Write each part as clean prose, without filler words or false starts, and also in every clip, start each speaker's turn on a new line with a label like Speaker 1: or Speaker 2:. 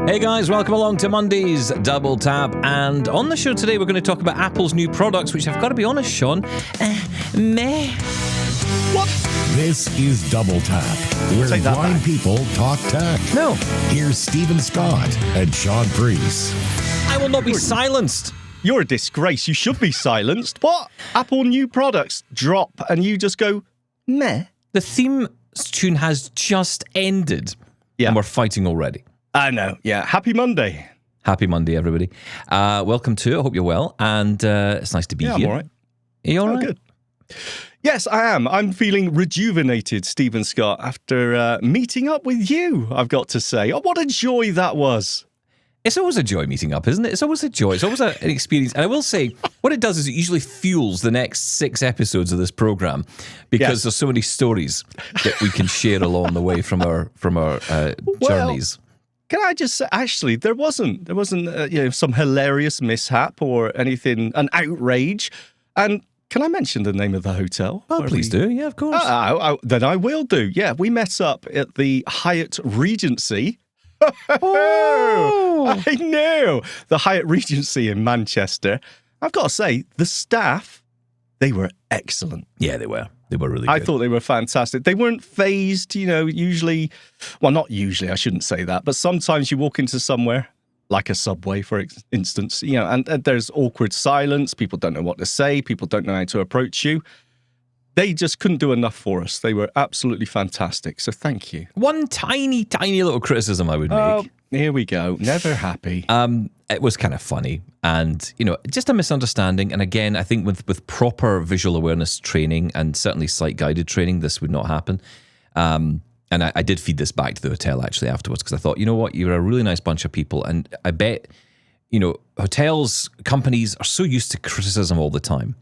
Speaker 1: Hey guys, welcome along to Monday's Double Tap. And on the show today, we're going to talk about Apple's new products, which I've got to be honest, Shaun, meh.
Speaker 2: What?
Speaker 3: This is Double Tap, where blind people talk tech.
Speaker 1: No.
Speaker 3: Here's Stephen Scott and Shaun Preece.
Speaker 1: I will not be silenced.
Speaker 2: You're a disgrace. You should be silenced. What? Apple new products drop and you just go, meh.
Speaker 1: The theme tune has just ended.
Speaker 2: Yeah.
Speaker 1: And we're fighting already.
Speaker 2: I know. Yeah. Happy Monday.
Speaker 1: Happy Monday, everybody. Welcome to it. I hope you're well. And it's nice to be here.
Speaker 2: I'm all right.
Speaker 1: Are you all right?
Speaker 2: Good. Yes, I am. I'm feeling rejuvenated, Stephen Scott, after meeting up with you, I've got to say. Oh, what a joy that was.
Speaker 1: It's always a joy meeting up, isn't it? It's always a joy. It's always an experience. And I will say, what it does is it usually fuels the next 6 episodes of this program because there's so many stories that we can share along the way from our journeys.
Speaker 2: Can I just say, actually, there wasn't some hilarious mishap or anything, an outrage. And can I mention the name of the hotel?
Speaker 1: Oh, please do. Yeah, of course.
Speaker 2: Then I will do. Yeah, we met up at the Hyatt Regency.
Speaker 1: Oh.
Speaker 2: I know. The Hyatt Regency in Manchester. I've got to say, the staff, they were excellent.
Speaker 1: Yeah, they were. They were really good.
Speaker 2: I thought they were fantastic. They weren't phased, usually. Well, not usually, I shouldn't say that. But sometimes you walk into somewhere, like a subway, for instance, and there's awkward silence. People don't know what to say. People don't know how to approach you. They just couldn't do enough for us. They were absolutely fantastic. So thank you.
Speaker 1: One tiny, tiny little criticism I would make.
Speaker 2: Oh, here we go. Never happy.
Speaker 1: It was kind of funny and, just a misunderstanding. And again, I think with proper visual awareness training and certainly sight-guided training, this would not happen. And I did feed this back to the hotel actually afterwards because I thought, you know what, you're a really nice bunch of people. And I bet, hotels, companies are so used to criticism all the time.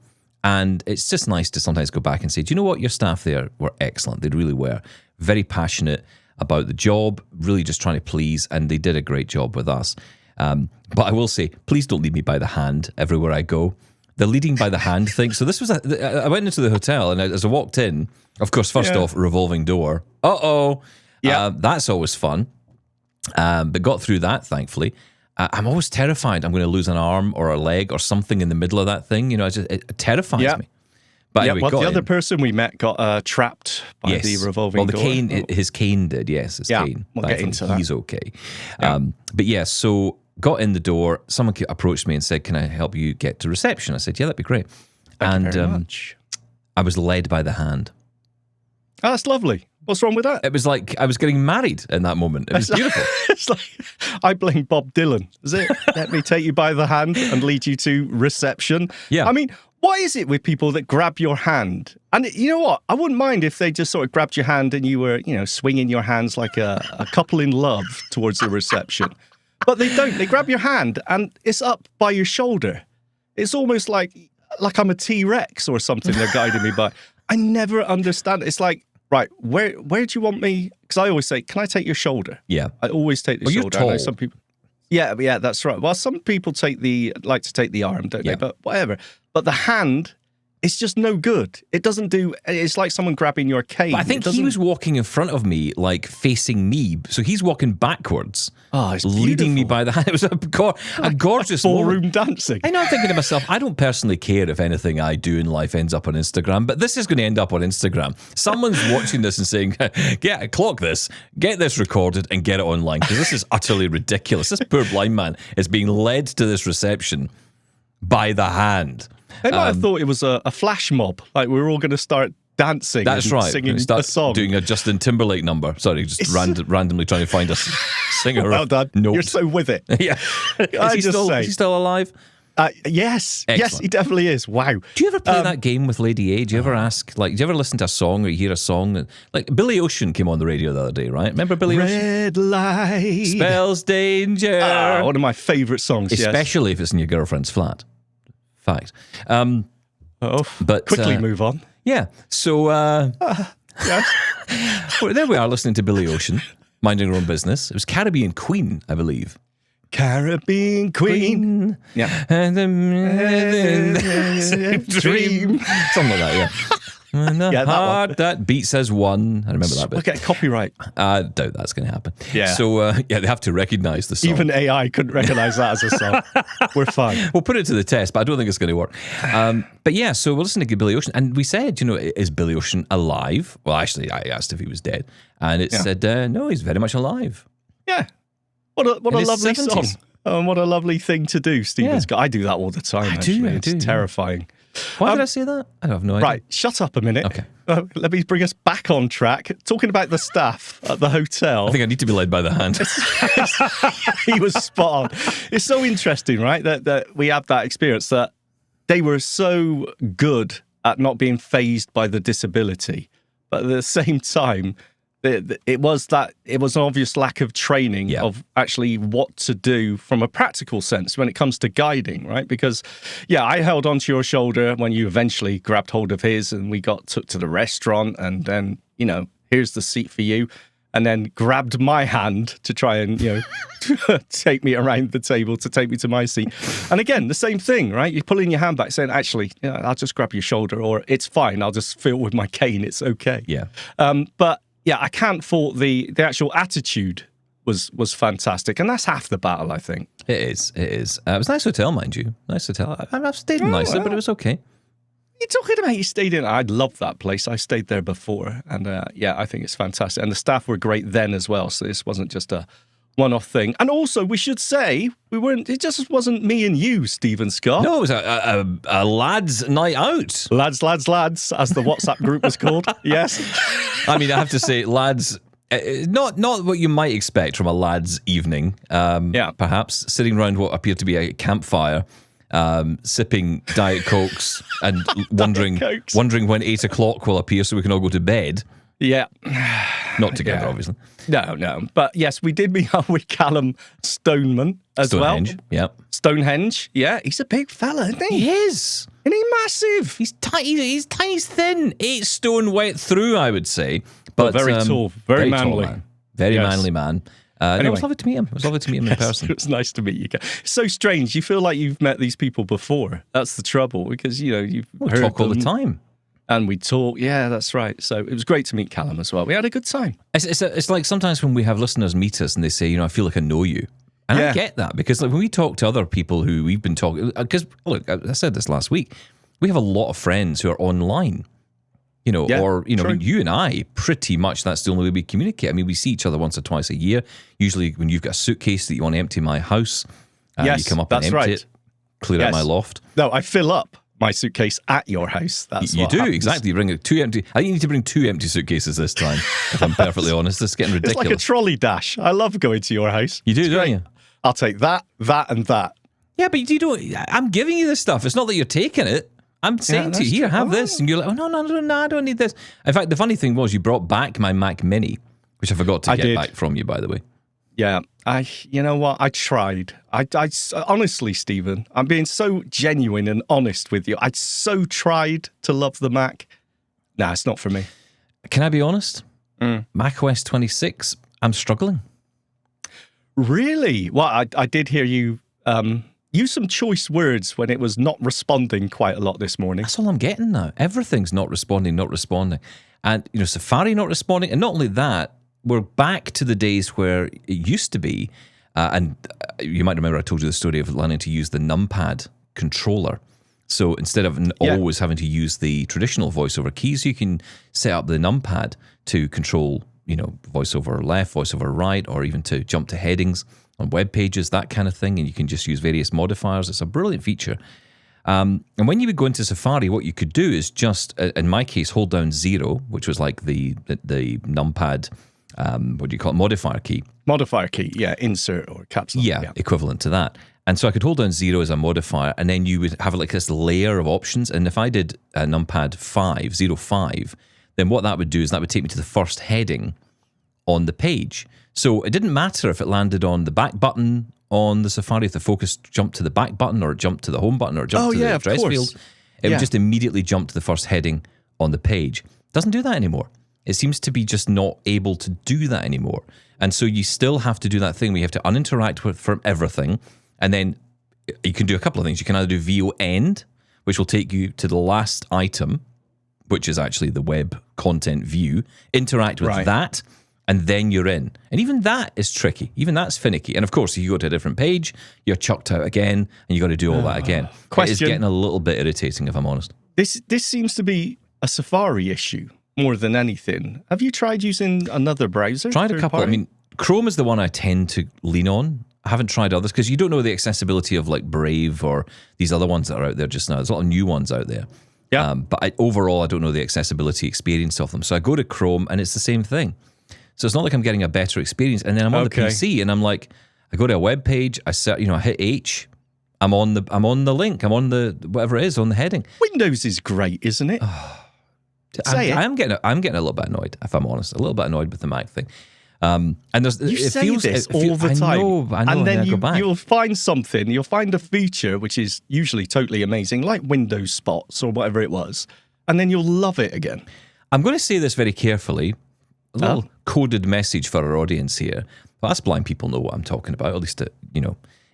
Speaker 1: And it's just nice to sometimes go back and say, do you know what? Your staff there were excellent. They really were. Very passionate about the job, really just trying to please, and they did a great job with us. But I will say, please don't lead me by the hand everywhere I go. The leading by the hand thing. So this was, I went into the hotel, and as I walked in, of course, first off, revolving door. Uh-oh. Yeah. That's always fun. But got through that, thankfully. I'm always terrified I'm going to lose an arm or a leg or something in the middle of that thing. It terrifies me. But anyway,
Speaker 2: the other person we met got trapped by the revolving door.
Speaker 1: His cane did, yes. His cane.
Speaker 2: We'll get into that.
Speaker 1: He's okay. Yeah. But yeah, so got in the door. Someone approached me and said, can I help you get to reception? I said, yeah, that'd be great.
Speaker 2: Thank you very much.
Speaker 1: I was led by the hand.
Speaker 2: Oh, that's lovely. What's wrong with that?
Speaker 1: It was like I was getting married in that moment. It was beautiful.
Speaker 2: It's like I blame Bob Dylan. Is it? Let me take you by the hand and lead you to reception. Yeah. I mean, what is it with people that grab your hand? And you know what? I wouldn't mind if they just sort of grabbed your hand and you were, swinging your hands like a couple in love towards the reception. But they don't. They grab your hand and it's up by your shoulder. It's almost like I'm a T-Rex or something they're guiding me by. I never understand. It's like, right, where do you want me? Because I always say, can I take your shoulder? Yeah. I always take the shoulder.
Speaker 1: You're tall.
Speaker 2: I know some people. Yeah, that's right. Well, some people like to take the arm, don't they? But whatever. But the hand, it's just no good. It doesn't do. It's like someone grabbing your cane.
Speaker 1: But I think he was walking in front of me, like facing me. So he's walking backwards.
Speaker 2: Oh, it's
Speaker 1: leading me by the hand. It was a gorgeous
Speaker 2: ballroom dancing.
Speaker 1: I know. I'm thinking to myself, I don't personally care if anything I do in life ends up on Instagram, but this is going to end up on Instagram. Someone's watching this and saying, clock this, get this recorded and get it online because this is utterly ridiculous. This poor blind man is being led to this reception by the hand.
Speaker 2: They might have thought it was a flash mob, like we were all going to start dancing.
Speaker 1: That's right.
Speaker 2: Singing a song.
Speaker 1: Doing a Justin Timberlake number. Sorry, just randomly trying to find a singer.
Speaker 2: Well done.
Speaker 1: Note.
Speaker 2: You're so with it.
Speaker 1: Yeah. Is he still alive?
Speaker 2: Yes.
Speaker 1: Excellent.
Speaker 2: Yes, he definitely is. Wow.
Speaker 1: Do you ever play that game with Lady A? Do you ever ask, do you ever listen to a song or you hear a song? Like Billy Ocean came on the radio the other day, right? Remember Billy Ocean?
Speaker 2: Red light.
Speaker 1: Spells danger.
Speaker 2: One of my favourite songs,
Speaker 1: especially if it's in your girlfriend's flat. Fact.
Speaker 2: But quickly move on.
Speaker 1: Yeah. So,
Speaker 2: yes.
Speaker 1: Well, there we are listening to Billy Ocean, minding her own business. It was Caribbean Queen, I believe.
Speaker 2: Caribbean Queen. Yeah.
Speaker 1: And dream. Something like that, yeah. Yeah, that beat says one. I remember that bit.
Speaker 2: Look at copyright.
Speaker 1: I doubt that's going to happen.
Speaker 2: Yeah.
Speaker 1: So, they have to recognize the song.
Speaker 2: Even AI couldn't recognize that as a song. We're fine.
Speaker 1: We'll put it to the test, but I don't think it's going to work. But yeah, so we're listening to Billy Ocean, and we said, is Billy Ocean alive? Well, actually, I asked if he was dead, and it said, no, he's very much alive.
Speaker 2: Yeah. What a lovely
Speaker 1: 70s.
Speaker 2: song. And what a lovely thing to do, Stephen Scott. I do that all the time, actually. It's terrifying.
Speaker 1: Why did I say that? I have no idea.
Speaker 2: Right, shut up a minute.
Speaker 1: Okay.
Speaker 2: Let me bring us back on track. Talking about the staff at the hotel.
Speaker 1: I think I need to be led by the hand.
Speaker 2: He was spot on. It's so interesting, right, that we have that experience that they were so good at not being fazed by the disability. But at the same time, it was an obvious lack of training of actually what to do from a practical sense when it comes to guiding, right? Because, I held onto your shoulder when you eventually grabbed hold of his, and we took to the restaurant, and then, here's the seat for you, and then grabbed my hand to try and, take me around the table to take me to my seat. And again, the same thing, right? You're pulling your hand back saying, actually, I'll just grab your shoulder, or it's fine, I'll just feel with my cane, it's okay.
Speaker 1: Yeah.
Speaker 2: But I can't fault the actual attitude was fantastic, and that's half the battle, I think.
Speaker 1: It is. It was a nice hotel, mind you. Nice hotel. I've stayed in nicer, but it was okay.
Speaker 2: You're talking about you stayed in. I love that place. I stayed there before, and I think it's fantastic. And the staff were great then as well, so this wasn't just a one-off thing. And also, we should say, it just wasn't me and you, Stephen Scott.
Speaker 1: No, it was a lads' night out.
Speaker 2: Lads, as the WhatsApp group was called. Yes.
Speaker 1: I mean, I have to say, lads, not what you might expect from a lads' evening. Perhaps sitting around what appeared to be a campfire, sipping Diet Cokes and wondering when 8 o'clock will appear so we can all go to bed.
Speaker 2: Yeah.
Speaker 1: Not together, obviously.
Speaker 2: No. But yes, we did meet up with Callum Stoneman as
Speaker 1: Stonehenge,
Speaker 2: well.
Speaker 1: Yeah.
Speaker 2: Stonehenge. Yeah. He's a big fella, isn't he?
Speaker 1: He is.
Speaker 2: Isn't he massive?
Speaker 1: He's tiny. He's tiny, thin. 8 stone wet through, I would say. But
Speaker 2: very tall. Very manly.
Speaker 1: Tall man. Very manly man. Anyway. It was lovely to meet him. It was lovely to meet him in person.
Speaker 2: It was nice to meet you. It's so strange. You feel like you've met these people before. That's the trouble, because, you've heard
Speaker 1: talk all
Speaker 2: them.
Speaker 1: the time.
Speaker 2: And we talk, that's right. So it was great to meet Callum as well. We had a good time.
Speaker 1: It's like sometimes when we have listeners meet us and they say, I feel like I know you. And I get that, because when we talk to other people who we've been talking, because look, I said this last week, we have a lot of friends who are online, true. You and I, pretty much that's the only way we communicate. I mean, we see each other once or twice a year. Usually when you've got a suitcase that you want to empty my house, you come up and empty it, clear out my loft.
Speaker 2: No, I fill up my suitcase at your house. That's
Speaker 1: you
Speaker 2: what
Speaker 1: do
Speaker 2: happens.
Speaker 1: exactly. You bring 2 empty. I think you need to bring 2 empty suitcases this time. If I'm perfectly honest, this is getting ridiculous.
Speaker 2: It's like a trolley dash. I love going to your house.
Speaker 1: You do, don't you?
Speaker 2: I'll take that, and that.
Speaker 1: Yeah, but you don't. I'm giving you this stuff. It's not that you're taking it. I'm saying to you, here, have this, and you're like, oh no, I don't need this. In fact, the funny thing was, you brought back my Mac Mini, which I forgot to get back from you, by the way.
Speaker 2: Yeah, you know what? I tried. I honestly, Stephen, I'm being so genuine and honest with you. I so tried to love the Mac. Nah, it's not for me.
Speaker 1: Can I be honest? Mac OS 26, I'm struggling.
Speaker 2: Really? Well, I did hear you use some choice words when it was not responding quite a lot this morning.
Speaker 1: That's all I'm getting now. Everything's not responding. And, Safari not responding. And not only that, we're back to the days where it used to be, and you might remember I told you the story of learning to use the numpad controller. So instead of always having to use the traditional voiceover keys, you can set up the numpad to control, voiceover left, voiceover right, or even to jump to headings on web pages, that kind of thing. And you can just use various modifiers. It's a brilliant feature. And when you would go into Safari, what you could do is just, in my case, hold down 0, which was like the numpad. What do you call it? Modifier key.
Speaker 2: Modifier key, insert or caps lock.
Speaker 1: Yeah, equivalent to that. And so I could hold down 0 as a modifier, and then you would have like this layer of options. And if I did numpad 5, then what that would do is that would take me to the first heading on the page. So it didn't matter if it landed on the back button on the Safari, if the focus jumped to the back button, or it jumped to the home button, or it jumped to the address field. It would just immediately jump to the first heading on the page. Doesn't do that anymore. It seems to be just not able to do that anymore. And so you still have to do that thing where you have to uninteract with from everything. And then you can do a couple of things. You can either do VO end, which will take you to the last item which is actually the web content view, interact with that, and then you're in. And even that is tricky. Even that's finicky. And of course, if you go to a different page, you're chucked out again, and you got to do all that again. It is getting a little bit irritating, if I'm honest.
Speaker 2: This seems to be a Safari issue more than anything. Have you tried using another browser?
Speaker 1: Tried a couple. I mean, Chrome is the one I tend to lean on. I haven't tried others because you don't know the accessibility of like Brave or these other ones that are out there just now. There's a lot of new ones out there. Yeah. But overall, I don't know the accessibility experience of them. So I go to Chrome and it's the same thing. So it's not like I'm getting a better experience. And then I'm on the PC and I'm like, I go to a web page, I hit H, I'm on the link, I'm on the whatever it is on the heading.
Speaker 2: Windows is great, isn't it?
Speaker 1: I'm getting a little bit annoyed, if I'm honest. A little bit annoyed with the Mac thing. And
Speaker 2: it feels all the time.
Speaker 1: I know,
Speaker 2: and then you'll find something, you'll find a feature which is usually totally amazing, like Windows spots or whatever it was, and then you'll love it again.
Speaker 1: I'm going to say this very carefully. A little coded message for our audience here. Well, us blind people know what I'm talking about. At least,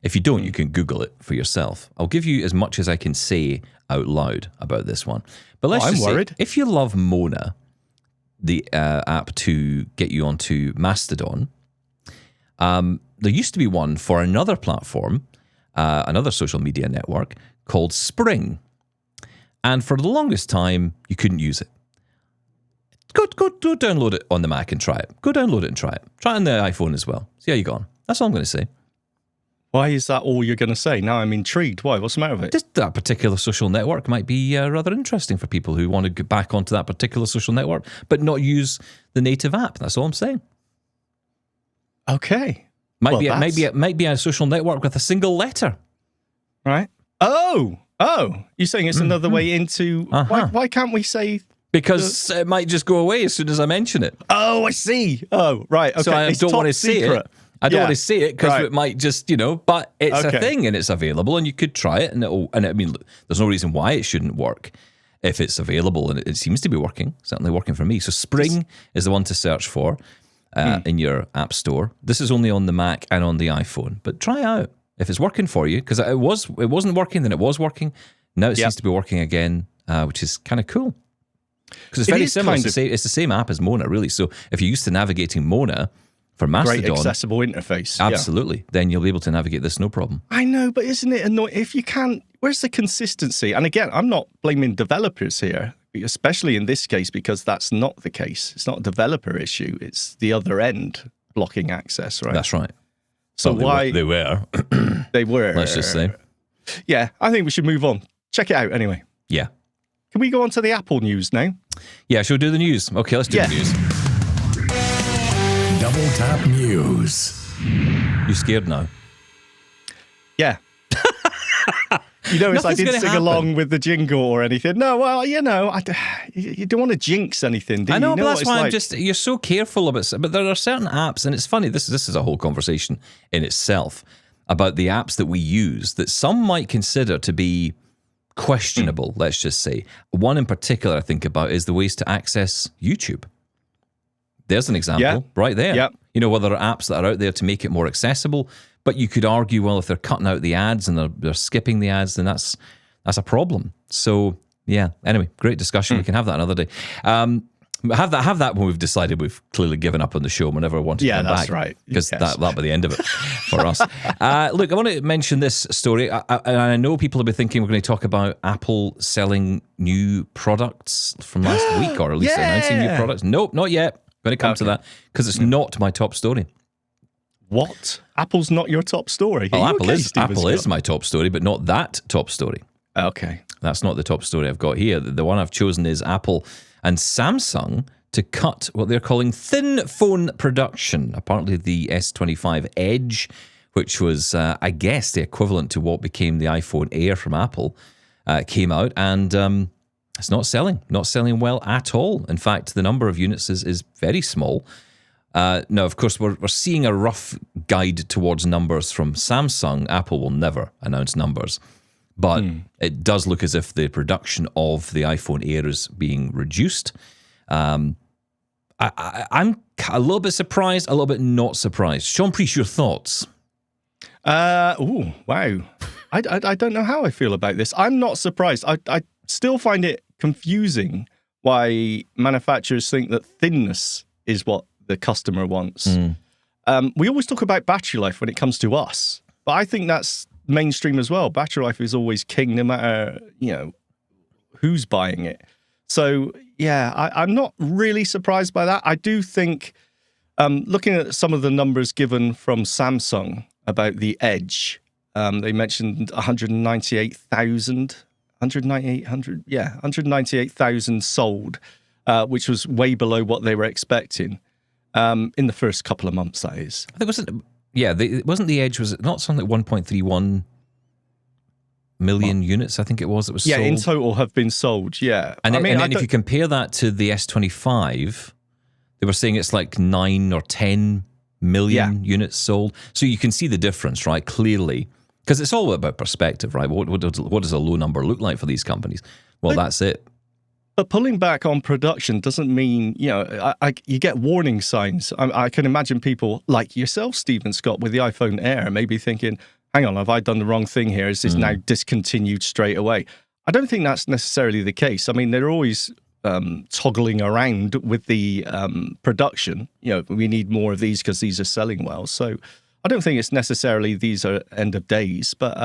Speaker 1: if you don't, you can Google it for yourself. I'll give you as much as I can say out loud about this one. But let's just say, if you love Mona, the app to get you onto Mastodon, there used to be one for another platform, another social media network called Spring. And for the longest time, you couldn't use it. Go download it on the Mac and try it. Go download it and try it. Try it on the iPhone as well. See how you go on. That's all I'm going to say.
Speaker 2: Why is that all you're going to say? Now I'm intrigued. Why? What's the matter with it?
Speaker 1: Just that particular social network might be rather interesting for people who want to get back onto that particular social network, but not use the native app. That's all I'm saying.
Speaker 2: Okay.
Speaker 1: Might be a social network with a single letter.
Speaker 2: Right. Oh, you're saying it's another way into... Why can't we say...
Speaker 1: Because it might just go away as soon as I mention it.
Speaker 2: Oh, I see. Oh, right. Okay.
Speaker 1: So I don't want to say it. I don't want to say it because it might just, but it's a thing and it's available and you could try it. And I mean, there's no reason why it shouldn't work if it's available, and it seems to be working, certainly working for me. So Spring is the one to search for in your app store. This is only on the Mac and on the iPhone, but try out if it's working for you, because it wasn't working, then it was working. Now it seems to be working again, which is kind of cool. Because it's very similar. It's the same app as Mona, really. So if you're used to navigating Mona for Mastodon,
Speaker 2: great accessible interface,
Speaker 1: absolutely, then you'll be able to navigate this no problem.
Speaker 2: I know, but isn't it annoying? If you can't, where's the consistency? And again, I'm not blaming developers here, especially in this case, because that's not the case. It's not a developer issue. It's the other end blocking access, right?
Speaker 1: That's right.
Speaker 2: So
Speaker 1: well, they were.
Speaker 2: They were.
Speaker 1: Let's just say.
Speaker 2: Yeah, I think we should move on. Check it out anyway.
Speaker 1: Yeah.
Speaker 2: Can we go on to the Apple news now?
Speaker 1: Yeah, shall we do the news? Okay, let's do the news.
Speaker 3: Double Tap News.
Speaker 1: You scared now?
Speaker 2: Yeah. You notice I didn't sing along with the jingle or anything. No, well, you don't want to jinx anything, do you?
Speaker 1: I know,
Speaker 2: but
Speaker 1: that's why you're so careful about it. But there are certain apps, and it's funny, this is a whole conversation in itself about the apps that we use that some might consider to be questionable, let's just say. One in particular I think about is the ways to access YouTube. There's an example right there.
Speaker 2: Yeah.
Speaker 1: Well, there are apps that are out there to make it more accessible, but you could argue, well, if they're cutting out the ads and they're skipping the ads, then that's a problem. So, yeah. Anyway, great discussion. We can have that another day. Have that when we've decided we've clearly given up on the show whenever I want to come back.
Speaker 2: Yeah, that's right.
Speaker 1: Because that'll be the end of it for us. Look, I want to mention this story. I know people have been thinking we're going to talk about Apple selling new products from last week, or at least announcing new products. Nope, not yet. Going to come to that because it's not my top story.
Speaker 2: What? Apple's not your top story?
Speaker 1: Well, Apple is my top story, but not that top story.
Speaker 2: Okay.
Speaker 1: That's not the top story I've got here. The one I've chosen is Apple and Samsung to cut what they're calling thin phone production. Apparently the S25 Edge, which was, I guess, the equivalent to what became the iPhone Air from Apple, came out, and it's not selling well at all. In fact, the number of units is very small. Now, of course, we're seeing a rough guide towards numbers from Samsung. Apple will never announce numbers. But it does look as if the production of the iPhone Air is being reduced. I'm a little bit surprised, a little bit not surprised. Shaun Preece, your thoughts?
Speaker 2: Wow. I don't know how I feel about this. I'm not surprised. I still find it confusing why manufacturers think that thinness is what the customer wants. We always talk about battery life when it comes to us, but I think that's mainstream as well. Battery life is always king, no matter, who's buying it. So, yeah, I'm not really surprised by that. I do think, looking at some of the numbers given from Samsung about the Edge, they mentioned 198,000 sold, which was way below what they were expecting in the first couple of months, that is.
Speaker 1: I think it wasn't the Edge, was it not something like 1.31 million units, I think it was sold?
Speaker 2: Yeah, in total have been sold, yeah.
Speaker 1: And then if you compare that to the S25, they were saying it's like 9 or 10 million units sold. So you can see the difference, right, clearly. Because it's all about perspective, right? What does a low number look like for these companies? Well, that's it.
Speaker 2: But pulling back on production doesn't mean, you get warning signs. I can imagine people like yourself, Stephen Scott, with the iPhone Air, maybe thinking, hang on, have I done the wrong thing here? Is this now discontinued straight away? I don't think that's necessarily the case. I mean, they're always toggling around with the production. We need more of these because these are selling well. So I don't think it's necessarily these are end of days, but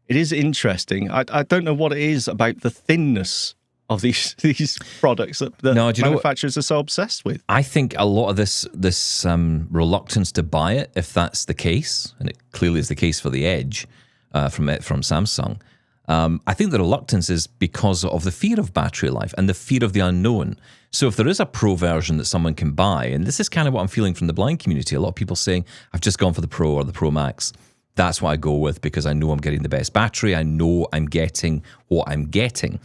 Speaker 2: it is interesting. I don't know what it is about the thinness of these products that manufacturers are so obsessed with.
Speaker 1: I think a lot of this reluctance to buy it, if that's the case, and it clearly is the case for the Edge from Samsung, I think the reluctance is because of the fear of battery life and the fear of the unknown. So if there is a Pro version that someone can buy, and this is kind of what I'm feeling from the blind community, a lot of people saying, I've just gone for the Pro or the Pro Max. That's what I go with because I know I'm getting the best battery. I know I'm getting what I'm getting.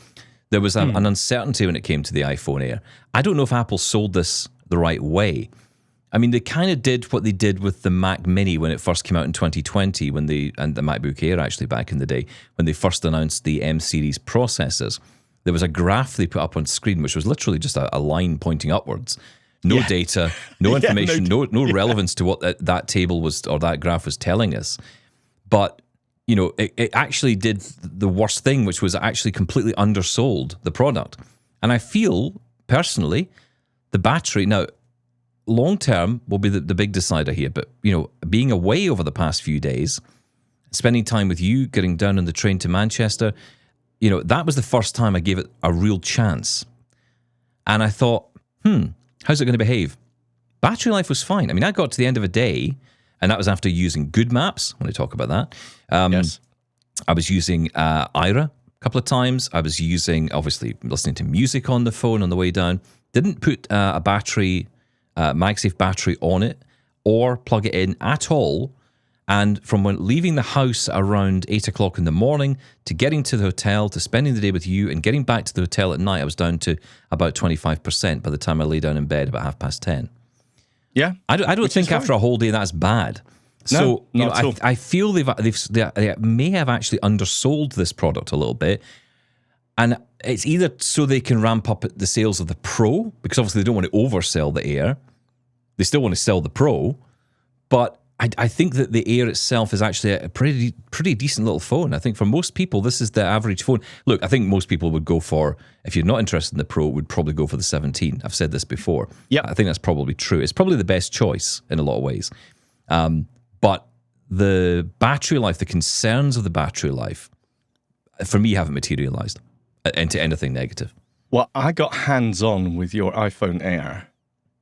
Speaker 1: There was an uncertainty when it came to the iPhone Air. I don't know if Apple sold this the right way. I mean, they kind of did what they did with the Mac Mini when it first came out in 2020, and the MacBook Air actually back in the day, when they first announced the M series processors. There was a graph they put up on screen, which was literally just a line pointing upwards. No data, no information, no relevance to what that table was or that graph was telling us. But it actually did the worst thing, which was actually completely undersold the product. And I feel, personally, the battery, now, long term will be the big decider here, but, being away over the past few days, spending time with you, getting down on the train to Manchester, that was the first time I gave it a real chance. And I thought, how's it going to behave? Battery life was fine. I mean, I got to the end of a day, and that was after using Good Maps, when I talk about that.
Speaker 2: Yes.
Speaker 1: I was using Ira a couple of times. I was using, obviously, listening to music on the phone on the way down. Didn't put a battery, MagSafe battery on it or plug it in at all. And from leaving the house around 8 o'clock in the morning to getting to the hotel, to spending the day with you and getting back to the hotel at night, I was down to about 25% by the time I lay down in bed about 10:30.
Speaker 2: Yeah,
Speaker 1: I don't think after a whole day that's bad. So I feel they may have actually undersold this product a little bit, and it's either so they can ramp up the sales of the Pro, because obviously they don't want to oversell the Air. They still want to sell the Pro, but I think that the Air itself is actually a pretty decent little phone. I think for most people, this is the average phone. Look, I think most people would go for, if you're not interested in the Pro, would probably go for the 17. I've said this before.
Speaker 2: Yeah,
Speaker 1: I think that's probably true. It's probably the best choice in a lot of ways. But the battery life, the concerns of the battery life, for me, haven't materialized into anything negative.
Speaker 2: Well, I got hands-on with your iPhone Air.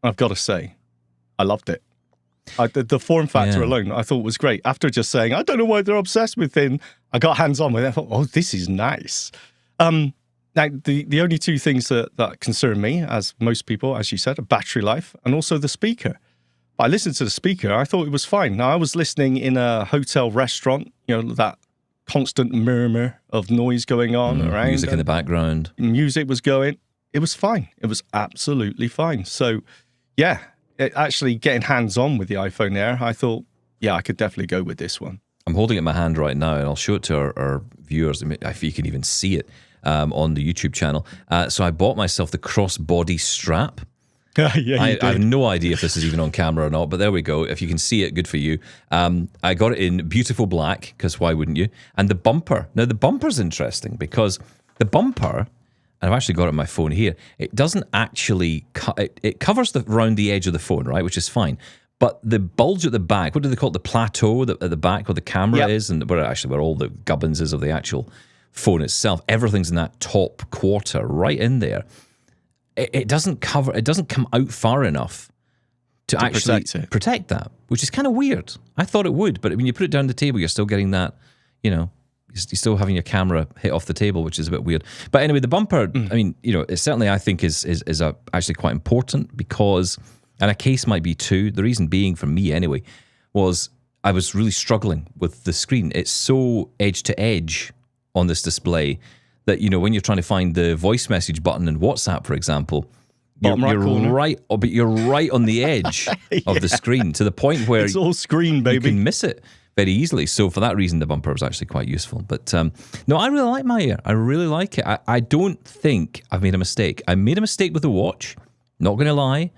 Speaker 2: I've got to say, I loved it. The form factor alone, I thought was great. After just saying, I don't know why they're obsessed with thin, I got hands-on with it. I thought, oh, this is nice. Now, the only two things that concern me, as most people, as you said, are battery life and also the speaker. I listened to the speaker. I thought it was fine. Now, I was listening in a hotel restaurant, that constant murmur of noise going on around.
Speaker 1: Music in the background.
Speaker 2: Music was going. It was fine. It was absolutely fine. So, yeah. Actually getting hands-on with the iPhone Air, I thought, I could definitely go with this one.
Speaker 1: I'm holding it in my hand right now, and I'll show it to our viewers, if you can even see it on the YouTube channel. So I bought myself the crossbody strap. I have no idea if this is even on camera or not, but there we go. If you can see it, good for you. I got it in beautiful black, because why wouldn't you? And the bumper. Now, the bumper's interesting, because the bumper and I've actually got it on my phone here, it doesn't actually it covers around the edge of the phone, right, which is fine. But the bulge at the back, what do they call it? The plateau at the back where the camera is, and where all the gubbins is of the actual phone itself. Everything's in that top quarter, right in there. It doesn't come out far enough to actually protect that, which is kind of weird. I thought it would, but when you put it down the table, you're still getting that, you're still having your camera hit off the table, which is a bit weird. But anyway, the bumper, I mean, it certainly, I think, is actually quite important because, and a case might be too, the reason being for me anyway, was I was really struggling with the screen. It's so edge to edge on this display that, when you're trying to find the voice message button in WhatsApp, for example, you're right on the edge of the screen to the point where
Speaker 2: it's all screen, baby.
Speaker 1: You can miss it very easily. So for that reason, the bumper was actually quite useful. But no, I really like my Air. I really like it. I don't think I've made a mistake. I made a mistake with the watch, not going to lie.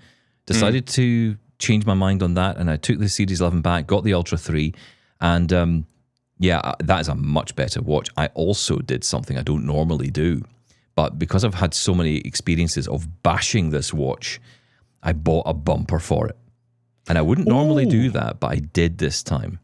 Speaker 1: Decided to change my mind on that, and I took the Series 11 back, got the Ultra 3, and that is a much better watch. I also did something I don't normally do, but because I've had so many experiences of bashing this watch, I bought a bumper for it. And I wouldn't normally do that, but I did this time.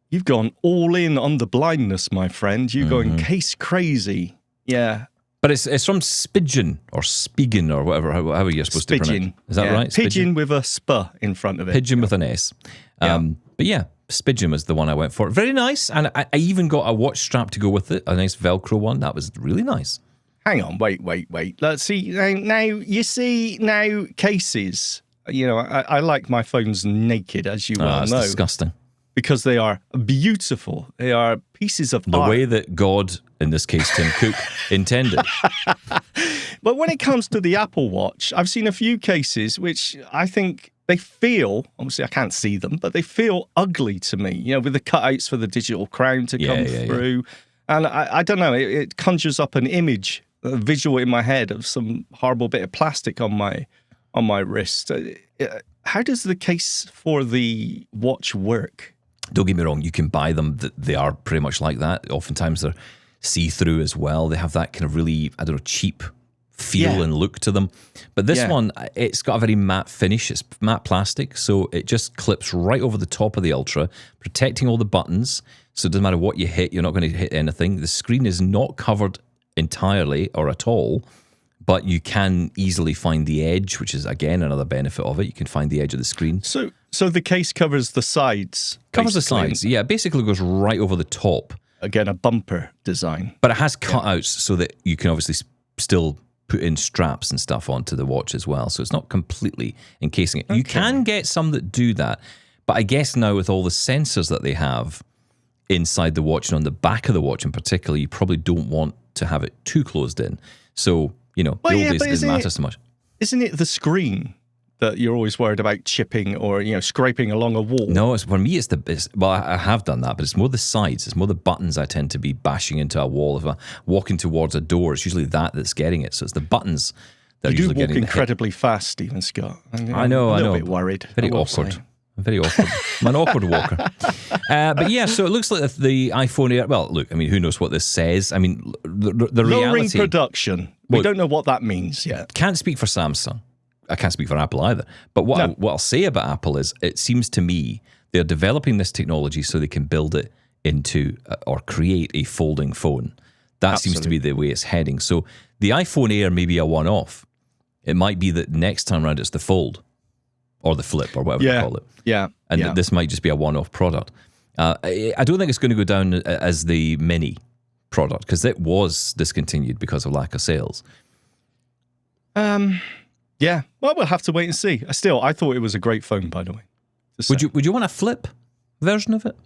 Speaker 2: You've gone all in on the blindness, my friend. You're going case crazy. Yeah.
Speaker 1: But it's from Spigen or Spigen or whatever, however you're supposed to pronounce it. Is that right?
Speaker 2: Pigeon with a sp in front of it.
Speaker 1: Pigeon with an S. But yeah, Spigen was the one I went for. Very nice. And I even got a watch strap to go with it, a nice Velcro one. That was really nice.
Speaker 2: Hang on, wait. Let's see. Now you see, cases. I like my phones naked, as you well know.
Speaker 1: It's disgusting.
Speaker 2: Because they are beautiful. They are pieces of art.
Speaker 1: The way that God, in this case Tim Cook, intended.
Speaker 2: But when it comes to the Apple Watch, I've seen a few cases which I think they feel, obviously I can't see them, but they feel ugly to me, with the cutouts for the digital crown to come through. And I don't know, it conjures up an image, a visual in my head of some horrible bit of plastic on my wrist. How does the case for the watch work?
Speaker 1: Don't get me wrong, you can buy them. They are pretty much like that. Oftentimes they're see-through as well. They have that kind of really, cheap feel and look to them. But this one, it's got a very matte finish. It's matte plastic, so it just clips right over the top of the Ultra, protecting all the buttons. So it doesn't matter what you hit, you're not going to hit anything. The screen is not covered entirely or at all, but you can easily find the edge, which is, again, another benefit of it. You can find the edge of the screen.
Speaker 2: So the case covers the sides?
Speaker 1: Covers the sides, yeah. Basically goes right over the top.
Speaker 2: Again, a bumper design.
Speaker 1: But it has cutouts so that you can obviously still put in straps and stuff onto the watch as well. So it's not completely encasing it. Okay. You can get some that do that. But I guess now with all the sensors that they have inside the watch and on the back of the watch in particular, you probably don't want to have it too closed in. So... the old days it didn't matter so much.
Speaker 2: Isn't it the screen that you're always worried about chipping or, scraping along a wall?
Speaker 1: No, for me, I have done that, but it's more the sides. It's more the buttons I tend to be bashing into a wall. If I'm walking towards a door, it's usually that's getting it. So it's the buttons that are usually getting it.
Speaker 2: You do walk incredibly fast, Stephen Scott.
Speaker 1: I know.
Speaker 2: I'm a little bit worried.
Speaker 1: Very awkward. I'm very awkward. I'm an awkward walker. But yeah, so it looks like the iPhone Air... Well, look, who knows what this says? The reality...
Speaker 2: Lowering production. We don't know what that means yet.
Speaker 1: Can't speak for Samsung. I can't speak for Apple either. But what I'll say about Apple is, it seems to me they're developing this technology so they can build it into or create a folding phone. That seems to be the way it's heading. So the iPhone Air may be a one-off. It might be that next time around it's the Fold or the Flip or whatever they call it.
Speaker 2: Yeah.
Speaker 1: And this might just be a one-off product. I don't think it's going to go down as the Mini product because it was discontinued because of lack of sales.
Speaker 2: Yeah. Well, we'll have to wait and see. I thought it was a great phone, by the way.
Speaker 1: Would you want a flip version of it?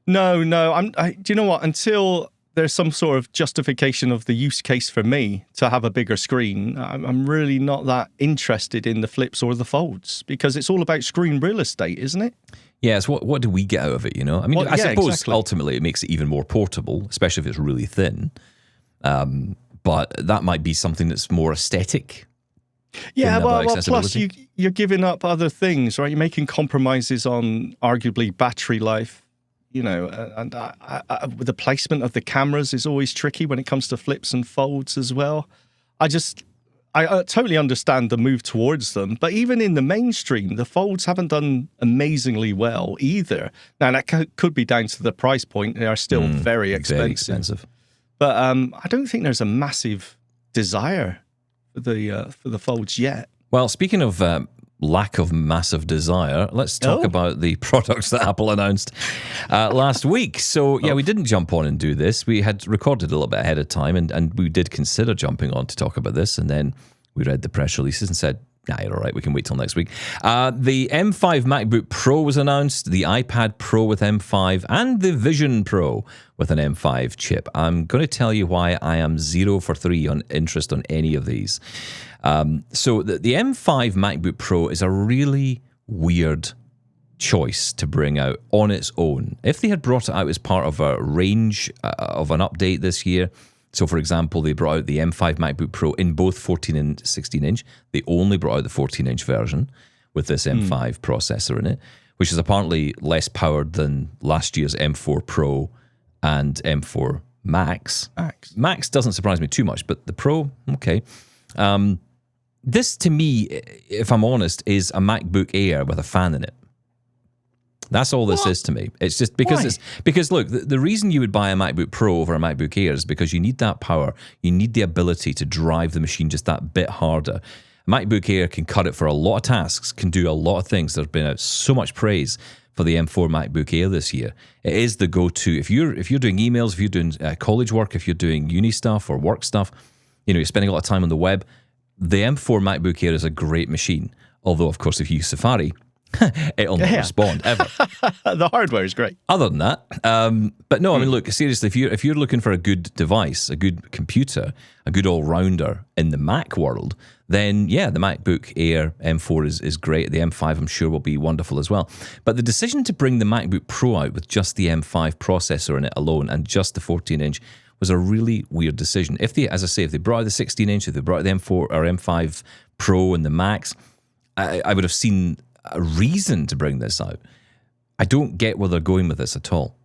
Speaker 2: No. Do you know what? Until there's some sort of justification of the use case for me to have a bigger screen, I'm really not that interested in the flips or the folds because it's all about screen real estate, isn't it?
Speaker 1: Yes. What do we get out of it? I suppose ultimately it makes it even more portable, especially if it's really thin. But that might be something that's more aesthetic.
Speaker 2: Yeah, well, plus you're giving up other things, right? You're making compromises on arguably battery life. And the placement of the cameras is always tricky when it comes to flips and folds as well. I totally understand the move towards them, but even in the mainstream, the Folds haven't done amazingly well either. Now, that could be down to the price point. They are still very expensive. But I don't think there's a massive desire for the Folds yet.
Speaker 1: Well, speaking of lack of massive desire, let's talk about the products that Apple announced last week. So, we didn't jump on and do this. We had recorded a little bit ahead of time, and we did consider jumping on to talk about this, and then we read the press releases and said, nah, you're all right, we can wait till next week. The M5 MacBook Pro was announced, the iPad Pro with M5, and the Vision Pro with an M5 chip. I'm going to tell you why I am 0 for 3 on interest on any of these. So the M5 MacBook Pro is a really weird choice to bring out on its own. If they had brought it out as part of a range of an update this year, so for example, they brought out the M5 MacBook Pro in both 14 and 16-inch. They only brought out the 14-inch version with this M5 processor in it, which is apparently less powered than last year's M4 Pro and M4 Max. Max doesn't surprise me too much, but the Pro, okay. This, to me, if I'm honest, is a MacBook Air with a fan in it. That's all this is to me. It's just because look, the reason you would buy a MacBook Pro over a MacBook Air is because you need that power. You need the ability to drive the machine just that bit harder. A MacBook Air can cut it for a lot of tasks, can do a lot of things. There's been so much praise for the M4 MacBook Air this year. It is the go-to. If you're doing emails, if you're doing college work, if you're doing uni stuff or work stuff, you're spending a lot of time on the web, the M4 MacBook Air is a great machine. Although, of course, if you use Safari, it'll not respond ever.
Speaker 2: The hardware is great.
Speaker 1: Other than that, but no, I mean, look, seriously, if you're looking for a good device, a good computer, a good all-rounder in the Mac world, then yeah, the MacBook Air M4 is great. The M5, I'm sure, will be wonderful as well. But the decision to bring the MacBook Pro out with just the M5 processor in it alone and just the 14-inch was a really weird decision. If they brought out the 16-inch, if they brought out the M4 or M5 Pro and the Max, I would have seen a reason to bring this out. I don't get where they're going with this at all.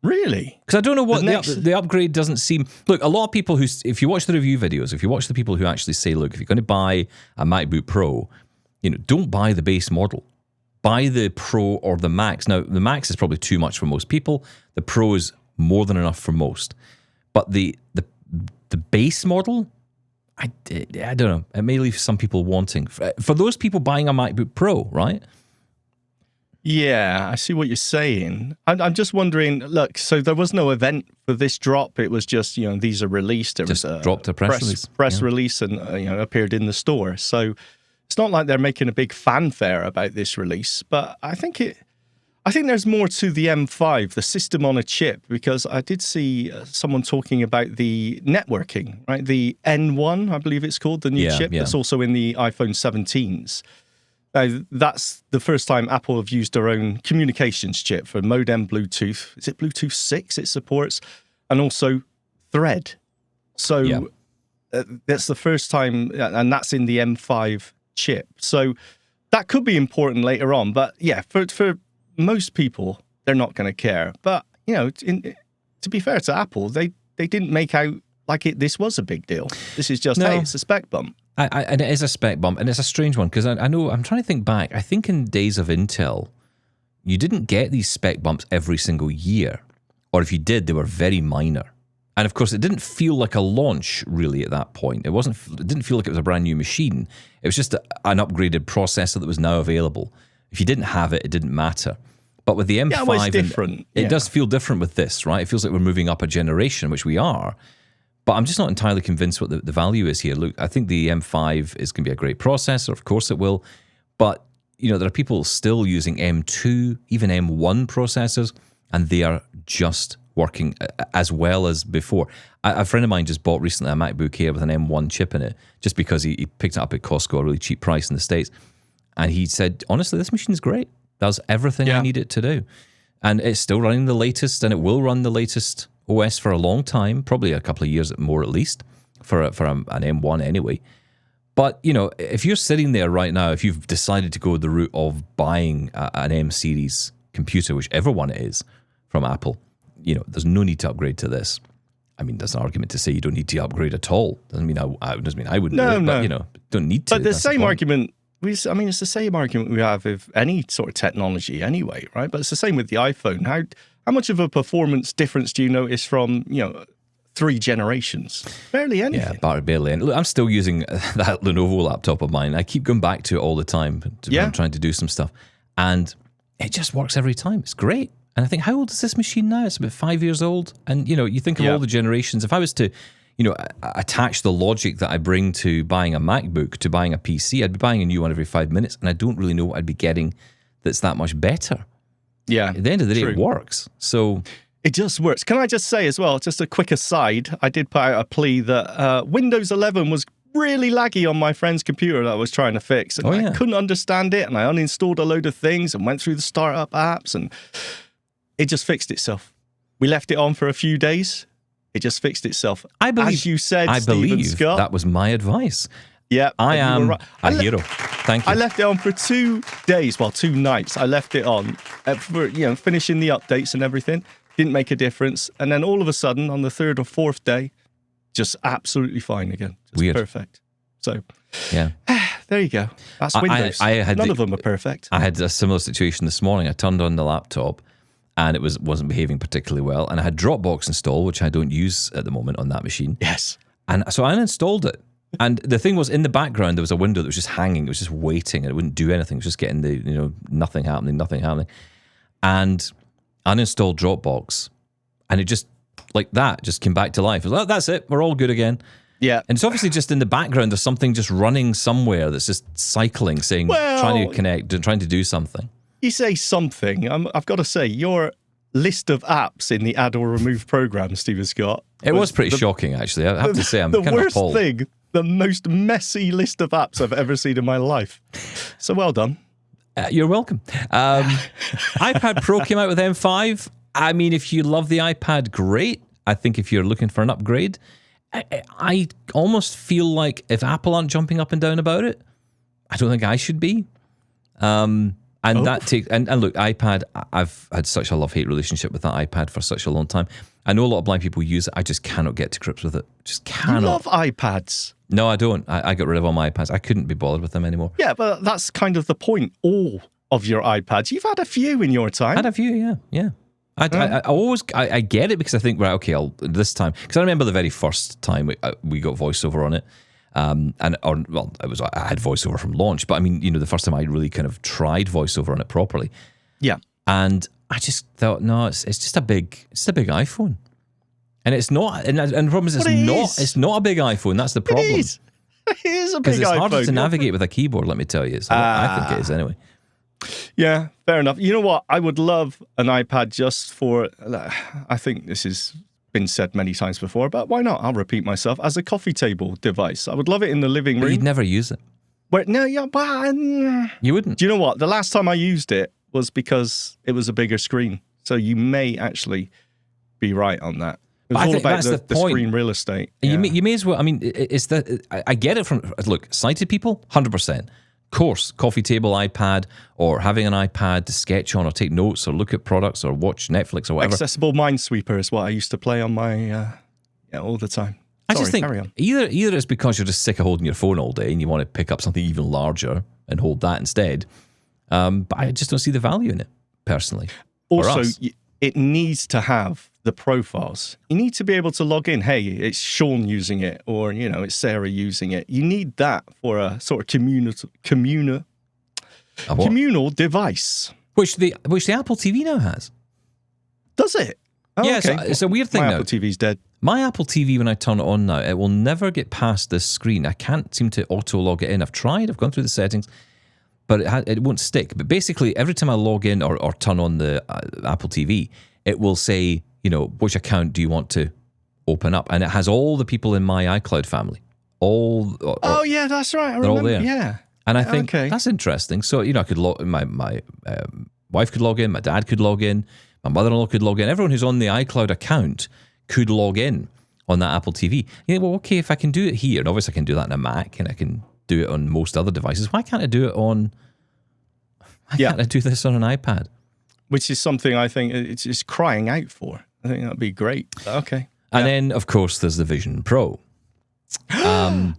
Speaker 2: Really?
Speaker 1: Because I don't know what the upgrade doesn't seem... Look, a lot of people if you watch the review videos, if you watch the people who actually say, look, if you're going to buy a MacBook Pro, don't buy the base model. Buy the Pro or the Max. Now, the Max is probably too much for most people. The Pro is more than enough for most. But the base model... I don't know. It may leave some people wanting. For those people buying a MacBook Pro, right?
Speaker 2: Yeah, I see what you're saying. I'm just wondering, look, so there was no event for this drop. It was just, these are released. It
Speaker 1: just
Speaker 2: was
Speaker 1: dropped a press
Speaker 2: release and, appeared in the store. So it's not like they're making a big fanfare about this release. But I think there's more to the M5, the system on a chip, because I did see someone talking about the networking, right? The N1, I believe it's called, the new chip that's also in the iPhone 17s. That's the first time Apple have used their own communications chip for modem Bluetooth. Is it Bluetooth 6 it supports? And also Thread. So that's the first time, and that's in the M5 chip. So that could be important later on. But yeah, for most people, they're not going to care. But, to be fair to Apple, they didn't make out like this was a big deal. This is just, hey, it's a spec bump.
Speaker 1: And it is a spec bump, and it's a strange one, because I know, I'm trying to think back, I think in days of Intel, you didn't get these spec bumps every single year. Or if you did, they were very minor. And of course, it didn't feel like a launch, really, at that point. It didn't feel like it was a brand new machine. It was just an upgraded processor that was now available. If you didn't have it, it didn't matter. But with the M5,
Speaker 2: it's different.
Speaker 1: It does feel different with this, right? It feels like we're moving up a generation, which we are. But I'm just not entirely convinced what the value is here. Look, I think the M5 is going to be a great processor. Of course it will. But, there are people still using M2, even M1 processors, and they are just working as well as before. A friend of mine just bought recently a MacBook Air with an M1 chip in it, just because he picked it up at Costco, a really cheap price in the States. And he said, honestly, this machine is great. Does everything I need it to do. And it's still running the latest, and it will run the latest OS for a long time, probably a couple of years more at least, for an M1 anyway. But, if you're sitting there right now, if you've decided to go the route of buying an M series computer, whichever one it is from Apple, there's no need to upgrade to this. I mean, there's an argument to say you don't need to upgrade at all. Doesn't mean I wouldn't.
Speaker 2: No,
Speaker 1: do it,
Speaker 2: no.
Speaker 1: But, you know, don't need to.
Speaker 2: But the same argument. It's the same argument we have with any sort of technology, anyway, right? But it's the same with the iPhone. How much of a performance difference do you notice from 3 generations? Barely anything.
Speaker 1: Yeah, barely. And look, I'm still using that Lenovo laptop of mine. I keep going back to it all the time. I'm trying to do some stuff, and it just works every time. It's great. And I think, how old is this machine now? It's about 5 years old. And you think of all the generations. If I was to attach the logic that I bring to buying a MacBook to buying a PC, I'd be buying a new one every 5 minutes, and I don't really know what I'd be getting that's that much better.
Speaker 2: Yeah.
Speaker 1: At the end of the day, it works. So
Speaker 2: it just works. Can I just say as well, just a quick aside, I did put out a plea that Windows 11 was really laggy on my friend's computer that I was trying to fix. And I couldn't understand it, and I uninstalled a load of things and went through the startup apps, and it just fixed itself. We left it on for a few days. It just fixed itself.
Speaker 1: I believe,
Speaker 2: as you said,
Speaker 1: I
Speaker 2: Stephen
Speaker 1: believe
Speaker 2: Scott.
Speaker 1: That was my advice.
Speaker 2: Yeah,
Speaker 1: I am a hero. Thank you.
Speaker 2: I left it on for 2 days, 2 nights. I left it on for finishing the updates and everything. Didn't make a difference, and then all of a sudden, on the 3rd or 4th day, just absolutely fine again. Just
Speaker 1: Weird.
Speaker 2: Perfect. So,
Speaker 1: yeah,
Speaker 2: there you go. That's Windows. None of them are perfect.
Speaker 1: I had a similar situation this morning. I turned on the laptop, and it wasn't behaving particularly well. And I had Dropbox installed, which I don't use at the moment on that machine.
Speaker 2: Yes.
Speaker 1: And so I uninstalled it. And the thing was, in the background, there was a window that was just hanging. It was just waiting, and it wouldn't do anything. It was just getting the, nothing happening. And uninstalled Dropbox, and it just, like that, just came back to life. It was like, that's it. We're all good again.
Speaker 2: Yeah.
Speaker 1: And it's obviously just in the background, there's something just running somewhere that's just cycling, saying, trying to connect and trying to do something.
Speaker 2: You say something. I've got to say, your list of apps in the add or remove program, Stephen Scott.
Speaker 1: It was pretty shocking, actually. I have to say, I'm kind of appalled.
Speaker 2: The worst thing, the most messy list of apps I've ever seen in my life. So well done.
Speaker 1: You're welcome. iPad Pro came out with M5. I mean, if you love the iPad, great. I think if you're looking for an upgrade, I almost feel like if Apple aren't jumping up and down about it, I don't think I should be. That takes and look, iPad, I've had such a love-hate relationship with that iPad for such a long time. I know a lot of blind people use it. I just cannot get to grips with it. Just cannot.
Speaker 2: You love iPads.
Speaker 1: No, I don't. I got rid of all my iPads. I couldn't be bothered with them anymore.
Speaker 2: Yeah, but that's kind of the point. All of your iPads. You've had a few in your time.
Speaker 1: I had a few, yeah. I always get it because I think, right, okay, this time, because I remember the very first time we got voiceover on it. I had voiceover from launch, but I mean, the first time I really kind of tried voiceover on it properly.
Speaker 2: Yeah.
Speaker 1: And I just thought, no, it's just a big iPhone. And it's not, and the problem is it's not a big iPhone. That's the problem.
Speaker 2: It is a big iPhone.
Speaker 1: Because it's harder to navigate with a keyboard, let me tell you. I think it is anyway.
Speaker 2: Yeah, fair enough. You know what? I would love an iPad just for, I think this has been said many times before, but why not? I'll repeat myself, as a coffee table device. I would love it in the living room.
Speaker 1: But you'd never use it. You wouldn't.
Speaker 2: Do you know what? The last time I used it was because it was a bigger screen. So you may actually be right on that. It was all about the screen real estate.
Speaker 1: Yeah. You may as well. I mean, I get it from, look, sighted people, 100%. Of course, coffee table, iPad, or having an iPad to sketch on or take notes or look at products or watch Netflix or whatever.
Speaker 2: Accessible Minesweeper is what I used to play on my, all the time.
Speaker 1: I just think either it's because you're just sick of holding your phone all day and you want to pick up something even larger and hold that instead. But I just don't see the value in it, personally.
Speaker 2: Also, it needs to have the profiles. You need to be able to log in. Hey, it's Shaun using it, or it's Sarah using it. You need that for a sort of communal device,
Speaker 1: which the Apple TV now has.
Speaker 2: Does it? Oh,
Speaker 1: yeah,
Speaker 2: okay.
Speaker 1: it's a weird thing.
Speaker 2: My
Speaker 1: now.
Speaker 2: Apple TV's dead.
Speaker 1: My Apple TV, when I turn it on now, it will never get past this screen. I can't seem to auto log it in. I've tried. I've gone through the settings, but it won't stick. But basically, every time I log in or turn on the Apple TV, it will say, which account do you want to open up? And it has all the people in my iCloud family.
Speaker 2: Oh, yeah, that's right. I remember.
Speaker 1: All there.
Speaker 2: Yeah.
Speaker 1: And I think that's interesting. So, I could log my wife could log in, my dad could log in, my mother-in-law could log in. Everyone who's on the iCloud account could log in on that Apple TV. Well, okay, if I can do it here, and obviously I can do that on a Mac and I can do it on most other devices, why can't I do it on... can't I do this on an iPad?
Speaker 2: Which is something I think it's crying out for. I think that'd be great. Okay.
Speaker 1: And then, of course, there's the Vision Pro. Now,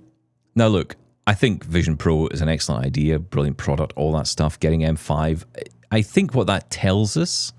Speaker 1: look, I think Vision Pro is an excellent idea, brilliant product, all that stuff, getting M5. I think what that tells us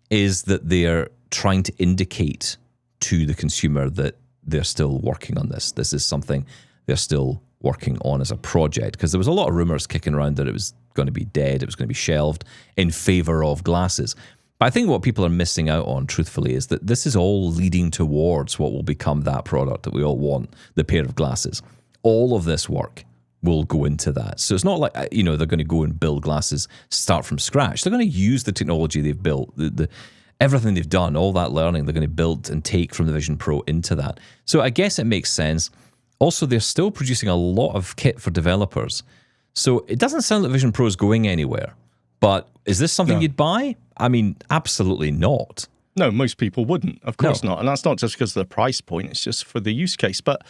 Speaker 1: is that they're trying to indicate to the consumer that they're still working on this. This is something they're still working on as a project, because there was a lot of rumors kicking around that it was going to be dead, it was going to be shelved in favor of glasses. But I think what people are missing out on, truthfully, is that this is all leading towards what will become that product that we all want, the pair of glasses. All of this work will go into that. So it's not like, they're going to go and build glasses, start from scratch. They're going to use the technology they've built, everything they've done, all that learning, they're going to build and take from the Vision Pro into that. So I guess it makes sense. Also, they're still producing a lot of kit for developers. So it doesn't sound like Vision Pro is going anywhere. But is this something you'd buy? I mean, absolutely not.
Speaker 2: No, most people wouldn't. Of course not. And that's not just because of the price point. It's just for the use case. But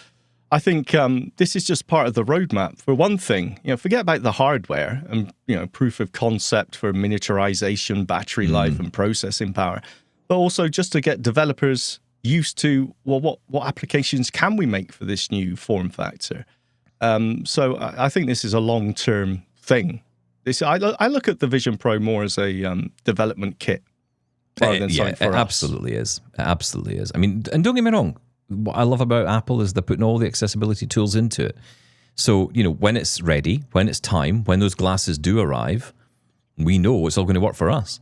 Speaker 2: I think this is just part of the roadmap. For one thing, forget about the hardware and, proof of concept for miniaturization, battery life and processing power. But also just to get developers used to, well, what applications can we make for this new form factor? So I think this is a long-term thing. I look at the Vision Pro more as a development kit rather than something for us.
Speaker 1: Absolutely is. It absolutely is. I mean, and don't get me wrong, what I love about Apple is they're putting all the accessibility tools into it. So, when it's ready, when it's time, when those glasses do arrive, we know it's all going to work for us.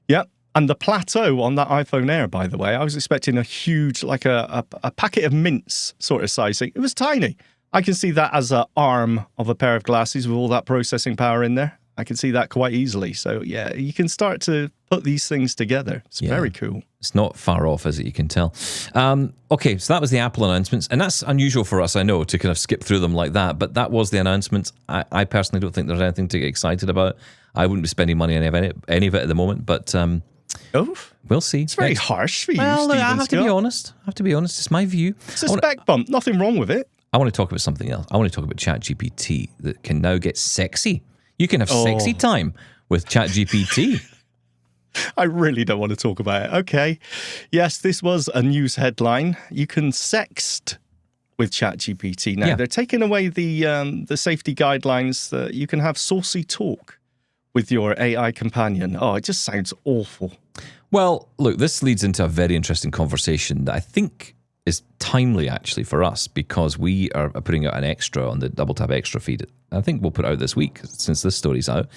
Speaker 2: Yeah. And the plateau on that iPhone Air, by the way, I was expecting a huge, like a packet of mints sort of size thing. It was tiny. I can see that as an arm of a pair of glasses with all that processing power in there. I can see that quite easily. So, yeah, you can start to put these things together. It's very cool. It's
Speaker 1: not far off, is it? You can tell. Okay, so that was the Apple announcements. And that's unusual for us, I know, to kind of skip through them like that. But that was the announcements. I personally don't think there's anything to get excited about. I wouldn't be spending money on any of it at the moment. But we'll see.
Speaker 2: It's very harsh for you,
Speaker 1: Well,
Speaker 2: Stephen
Speaker 1: I have
Speaker 2: Scott.
Speaker 1: to be honest. It's my view.
Speaker 2: It's a spec bump. Nothing wrong with it.
Speaker 1: I want to talk about something else. I want to talk about ChatGPT that can now get sexy. You can have sexy time with ChatGPT.
Speaker 2: I really don't want to talk about it. Okay. Yes, this was a news headline. You can sext with ChatGPT now. They're taking away the safety guidelines that you can have saucy talk with your AI companion. Oh, it just sounds awful.
Speaker 1: Well, look, this leads into a very interesting conversation that I think is timely, actually, for us, because we are putting out an extra on the Double Tap Extra feed. I think we'll put it out this week, since this story's out.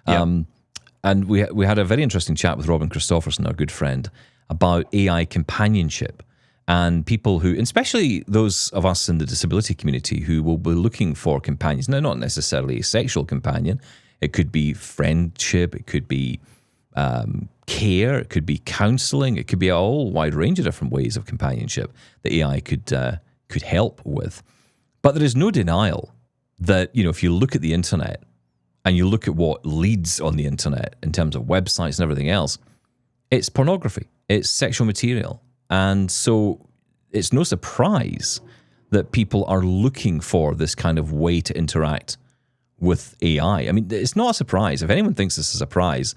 Speaker 1: And we had a very interesting chat with Robin Christopherson, our good friend, about AI companionship and people who, especially those of us in the disability community, who will be looking for companions. Now, not necessarily a sexual companion. It could be friendship. It could be care. It could be counseling. It could be a whole wide range of different ways of companionship that AI could help with. But there is no denial that, if you look at the internet and you look at what leads on the internet in terms of websites and everything else, it's pornography. It's sexual material. And so it's no surprise that people are looking for this kind of way to interact with AI. I mean, it's not a surprise. If anyone thinks this is a surprise,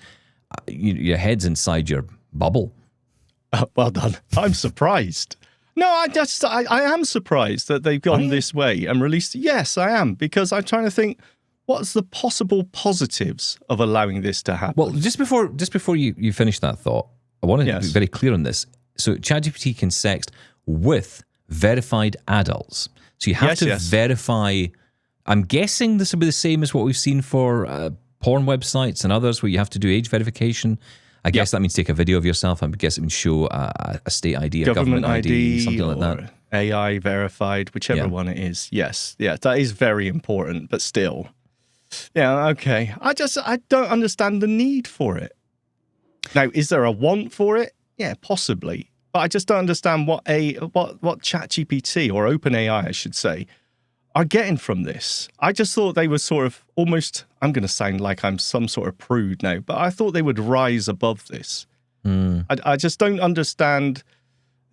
Speaker 1: your head's inside your bubble.
Speaker 2: Well done. I'm surprised. No, I am surprised that they've gone this way and released. Yes, I am, because I'm trying to think, what's the possible positives of allowing this to happen?
Speaker 1: Well, just before you finish that thought, I want to be very clear on this. So ChatGPT can sext with verified adults. So you have to verify. I'm guessing this will be the same as what we've seen for porn websites and others, where you have to do age verification. I guess that means take a video of yourself. I guess it means show a state ID, a government ID, something like that.
Speaker 2: AI verified, whichever one it is. Yes, that is very important, but still. Yeah, okay. I don't understand the need for it. Now, is there a want for it? Yeah, possibly. But I just don't understand what ChatGPT, or OpenAI, I should say, are getting from this. I just thought they were sort of almost, I'm going to sound like I'm some sort of prude now, but I thought they would rise above this. I just don't understand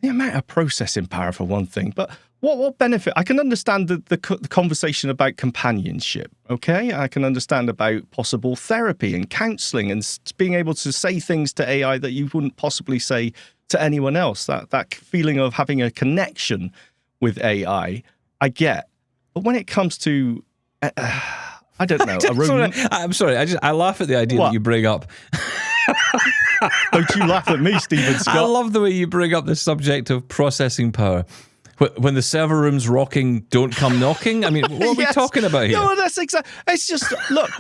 Speaker 2: the amount of processing power, for one thing. But what benefit? I can understand the conversation about companionship, okay? I can understand about possible therapy and counseling and being able to say things to AI that you wouldn't possibly say to anyone else. That feeling of having a connection with AI, I get. But when it comes to, I don't know,
Speaker 1: I'm sorry, I laugh at the idea that you bring up.
Speaker 2: Don't you laugh at me, Stephen Scott.
Speaker 1: I love the way you bring up the subject of processing power. When the server room's rocking, don't come knocking. I mean, what are we talking about here?
Speaker 2: No, that's exactly. It's just, look,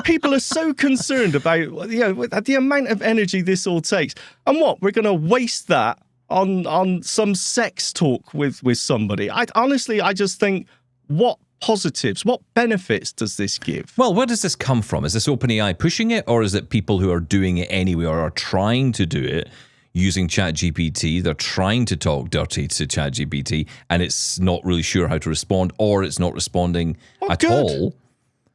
Speaker 2: people are so concerned about the amount of energy this all takes. And what, we're going to waste that on some sex talk with somebody? Honestly, I just think, what positives, what benefits does this give?
Speaker 1: Well, where does this come from? Is this OpenAI pushing it, or is it people who are doing it anyway or are trying to do it using ChatGPT? They're trying to talk dirty to ChatGPT and it's not really sure how to respond, or it's not responding at all.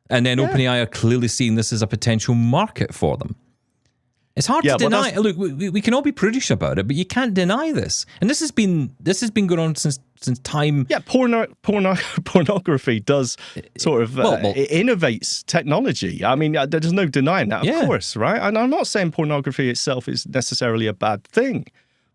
Speaker 1: And then OpenAI are clearly seeing this as a potential market for them. It's hard to deny. Look, we can all be prudish about it, but you can't deny this. And this has been going on since time.
Speaker 2: Yeah, pornography does sort of it innovates technology. I mean, there's no denying that, of course, right? And I'm not saying pornography itself is necessarily a bad thing.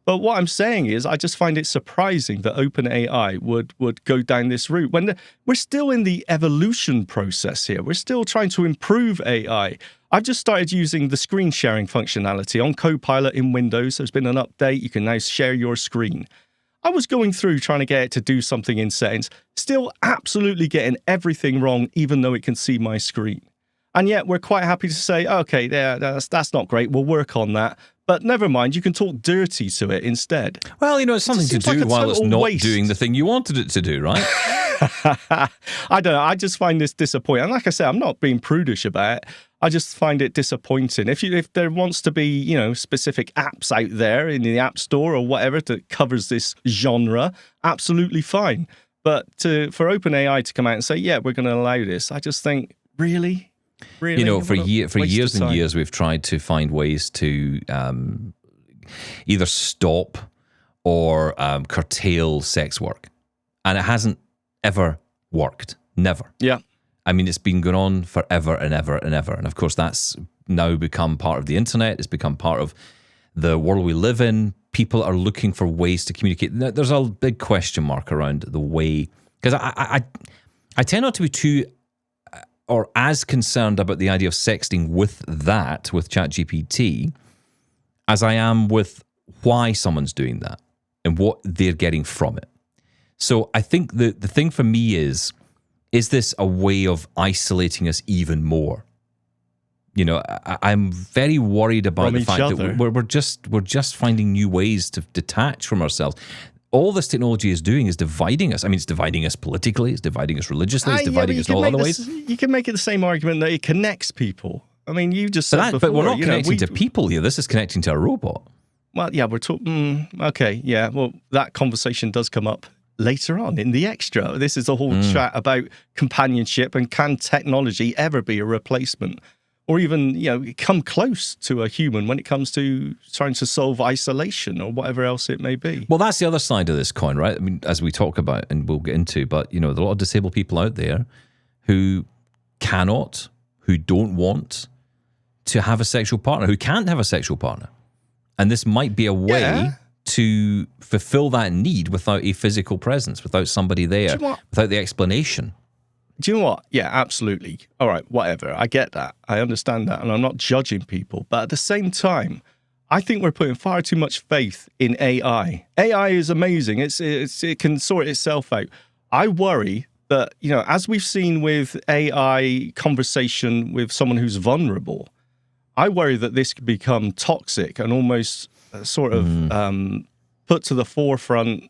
Speaker 2: But what I'm saying is, I just find it surprising that OpenAI would go down this route when we're still in the evolution process here. We're still trying to improve AI. I've just started using the screen sharing functionality on Copilot in Windows. There's been an update. You can now share your screen. I was going through trying to get it to do something in settings, still absolutely getting everything wrong, even though it can see my screen. And yet we're quite happy to say, okay, that's not great. We'll work on that. But never mind, you can talk dirty to it instead.
Speaker 1: Well, it's something to do while it's not doing the thing you wanted it to do, right?
Speaker 2: I don't know. I just find this disappointing. And like I said, I'm not being prudish about it. I just find it disappointing. If there wants to be, specific apps out there in the App Store or whatever that covers this genre, absolutely fine. But for OpenAI to come out and say, yeah, we're going to allow this, I just think, really? Really?
Speaker 1: For years and years, we've tried to find ways to either stop or curtail sex work. And it hasn't ever worked. Never.
Speaker 2: Yeah.
Speaker 1: I mean, it's been going on forever and ever and ever. And of course, that's now become part of the internet. It's become part of the world we live in. People are looking for ways to communicate. There's a big question mark around the way, because I tend not to be too or as concerned about the idea of sexting with ChatGPT as I am with why someone's doing that and what they're getting from it. So I think the thing for me is this a way of isolating us even more? I'm very worried about the fact that we're just finding new ways to detach from ourselves. All this technology is doing is dividing us. I mean, it's dividing us politically, it's dividing us religiously, it's dividing us in all other ways.
Speaker 2: You can make it the same argument that it connects people. I mean, you just said before.
Speaker 1: But we're not connecting to people here. This is connecting to a robot.
Speaker 2: Well, yeah, we're talking... okay, yeah. Well, that conversation does come up later on in the extra. This is a whole chat about companionship and can technology ever be a replacement? Or even, come close to a human when it comes to trying to solve isolation or whatever else it may be.
Speaker 1: Well, that's the other side of this coin, right? I mean, as we talk about and we'll get into, but, there are a lot of disabled people out there who cannot, who don't want to have a sexual partner, who can't have a sexual partner. And this might be a way to fulfill that need without a physical presence, without somebody there, without the explanation.
Speaker 2: Do you know what? Yeah, absolutely. All right, whatever. I get that. I understand that. And I'm not judging people. But at the same time, I think we're putting far too much faith in AI. AI is amazing. It can sort itself out. I worry that, as we've seen with AI conversation with someone who's vulnerable, I worry that this could become toxic and almost sort of put to the forefront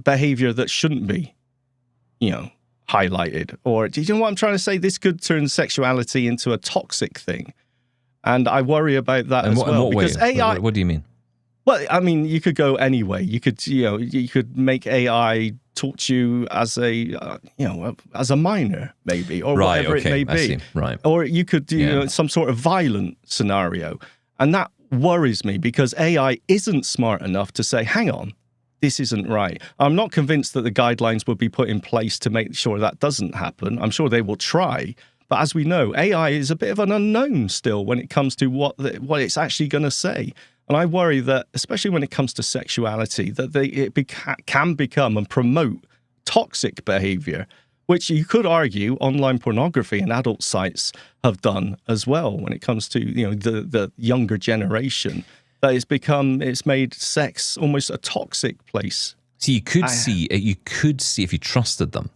Speaker 2: behavior that shouldn't be, highlighted. Or do you know what I'm trying to say? This could turn sexuality into a toxic thing. And I worry about that as well.
Speaker 1: In what
Speaker 2: because
Speaker 1: way?
Speaker 2: AI,
Speaker 1: what do you mean?
Speaker 2: Well, I mean, you could go anyway. You could, you could make AI talk to you as a, as a minor, maybe, or whatever it may be.
Speaker 1: Right.
Speaker 2: Or you could do some sort of violent scenario. And that worries me because AI isn't smart enough to say, hang on, this isn't right. I'm not convinced that the guidelines would be put in place to make sure that doesn't happen. I'm sure they will try. But as we know, AI is a bit of an unknown still when it comes to what it's actually going to say. And I worry that, especially when it comes to sexuality, that can become and promote toxic behavior, which you could argue online pornography and adult sites have done as well when it comes to the younger generation. That it's made sex almost a toxic place.
Speaker 1: So you could see if you trusted them,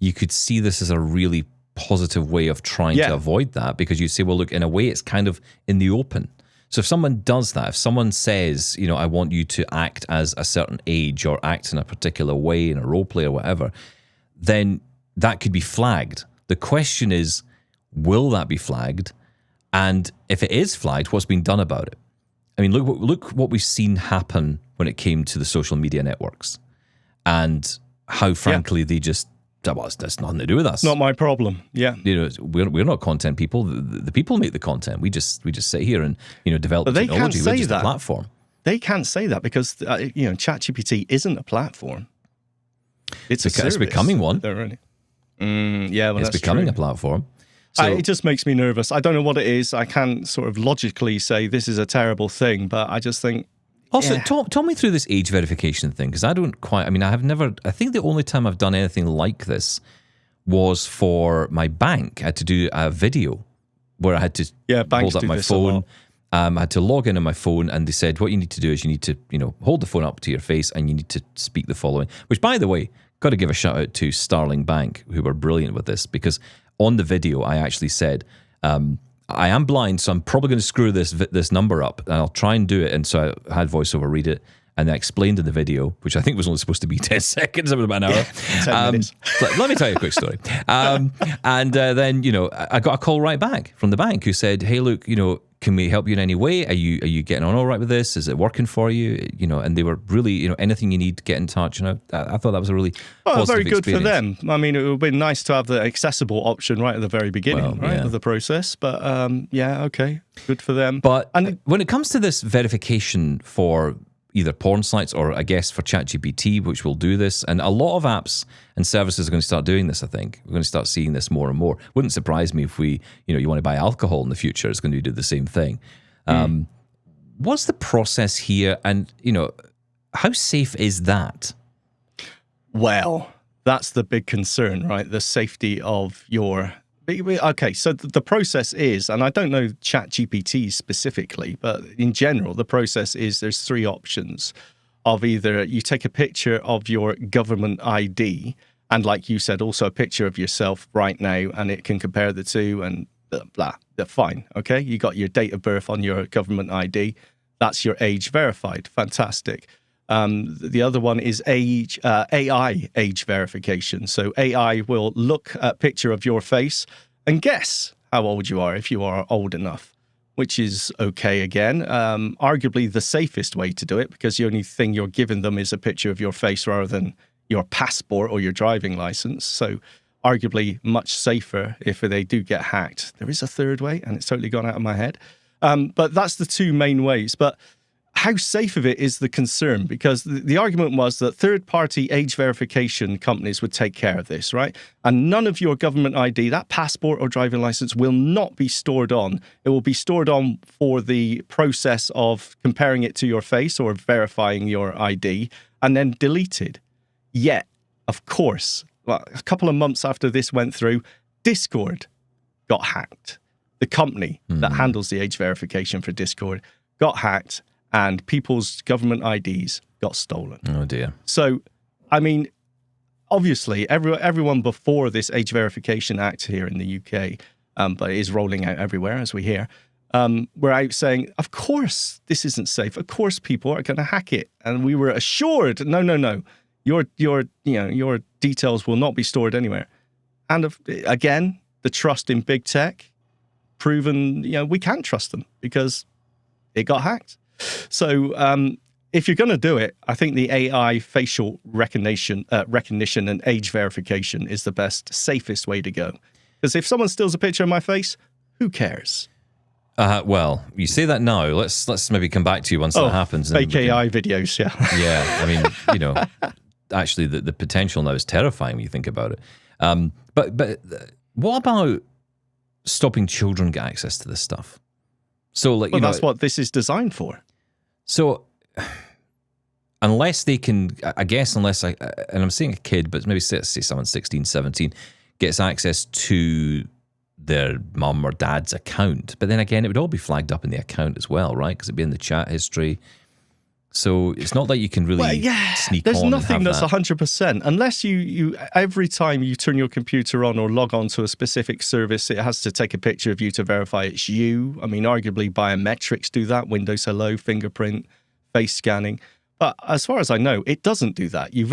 Speaker 1: you could see this as a really positive way of trying to avoid that, because you say, well, look, in a way, it's kind of in the open. So if someone does that, if someone says, I want you to act as a certain age or act in a particular way in a role play or whatever, then that could be flagged. The question is, will that be flagged? And if it is flagged, what's been done about it? I mean, look what we've seen happen when it came to the social media networks, and how, frankly, they just, that's nothing to do with us.
Speaker 2: Not my problem. Yeah,
Speaker 1: we're not content people. The people make the content. We just sit here and develop the technology. We're just a platform.
Speaker 2: They can't say that because ChatGPT isn't a platform. It's
Speaker 1: becoming one.
Speaker 2: It's
Speaker 1: becoming a platform. So,
Speaker 2: it just makes me nervous. I don't know what it is. I can't sort of logically say this is a terrible thing, but I just think...
Speaker 1: Also, talk me through this age verification thing, because I don't quite... I mean, I think the only time I've done anything like this was for my bank. I had to do a video where I had to hold up my phone. I had to log in on my phone, and they said, what you need to do is you need to, hold the phone up to your face, and you need to speak the following. Which, by the way, got to give a shout out to Starling Bank, who were brilliant with this, because on the video, I actually said, I am blind, so I'm probably going to screw this number up, and I'll try and do it. And so I had voiceover read it, and I explained in the video, which I think was only supposed to be 10 seconds, about an hour.
Speaker 2: 10 minutes.
Speaker 1: Let me tell you a quick story. And then, I got a call right back from the bank who said, hey, look, can we help you in any way? Are you getting on all right with this? Is it working for you? And they were really, anything you need, get in touch. I thought that was a really positive
Speaker 2: very good
Speaker 1: experience.
Speaker 2: for them. I mean, it would have been nice to have the accessible option right at the very beginning, of the process. But okay, good for them.
Speaker 1: But when it comes to this verification for either porn sites or, I guess, for ChatGPT, which will do this, and a lot of apps and services are going to start doing this, I think. We're going to start seeing this more and more. Wouldn't surprise me if you want to buy alcohol in the future, it's going to do the same thing. What's the process here, and, how safe is that?
Speaker 2: Well, that's the big concern, right? The safety of your... Okay, so the process is, and I don't know ChatGPT specifically, but in general, the process is there's three options of either you take a picture of your government ID, and like you said, also a picture of yourself right now, and it can compare the two, and blah, they're fine, okay? You got your date of birth on your government ID. That's your age verified. Fantastic. The other one is AI age verification. So AI will look at a picture of your face and guess how old you are if you are old enough, which is okay again. Arguably the safest way to do it, because the only thing you're giving them is a picture of your face rather than your passport or your driving license. So arguably much safer if they do get hacked. There is a third way, and it's totally gone out of my head. But that's the two main ways. But how safe of it is the concern, because the argument was that third-party age verification companies would take care of this, right? And none of your government ID, that passport or driving license, will not be stored on. It will be stored on for the process of comparing it to your face or verifying your ID, and then deleted. Yet, of course, a couple of months after this went through, Discord got hacked. The company that handles the age verification for Discord got hacked, and people's government IDs got stolen.
Speaker 1: Oh, dear.
Speaker 2: So, I mean, obviously, everyone before this Age Verification Act here in the UK, but it is rolling out everywhere, as we hear, were out saying, of course, this isn't safe. Of course, people are going to hack it. And we were assured, no, your details will not be stored anywhere. And again, the trust in big tech, proven, we can't trust them because it got hacked. So if you're going to do it, I think the AI facial recognition and age verification is the best, safest way to go. Because if someone steals a picture of my face, who cares?
Speaker 1: Well, you say that now. Let's maybe come back to you once that happens.
Speaker 2: Fake AI videos, yeah.
Speaker 1: Yeah, I mean, actually, the potential now is terrifying when you think about it. But what about stopping children get access to this stuff? So, like,
Speaker 2: that's what this is designed for.
Speaker 1: So, unless they can, I guess, and I'm saying a kid, but maybe say someone 16, 17 gets access to their mum or dad's account. But then again, it would all be flagged up in the account as well, right? Because it'd be in the chat history. So it's not like you can really sneak on.
Speaker 2: There's nothing that's
Speaker 1: that.
Speaker 2: 100%. Unless you every time you turn your computer on or log on to a specific service, it has to take a picture of you to verify it's you. I mean, arguably biometrics do that. Windows Hello, fingerprint, face scanning. But as far as I know, it doesn't do that. You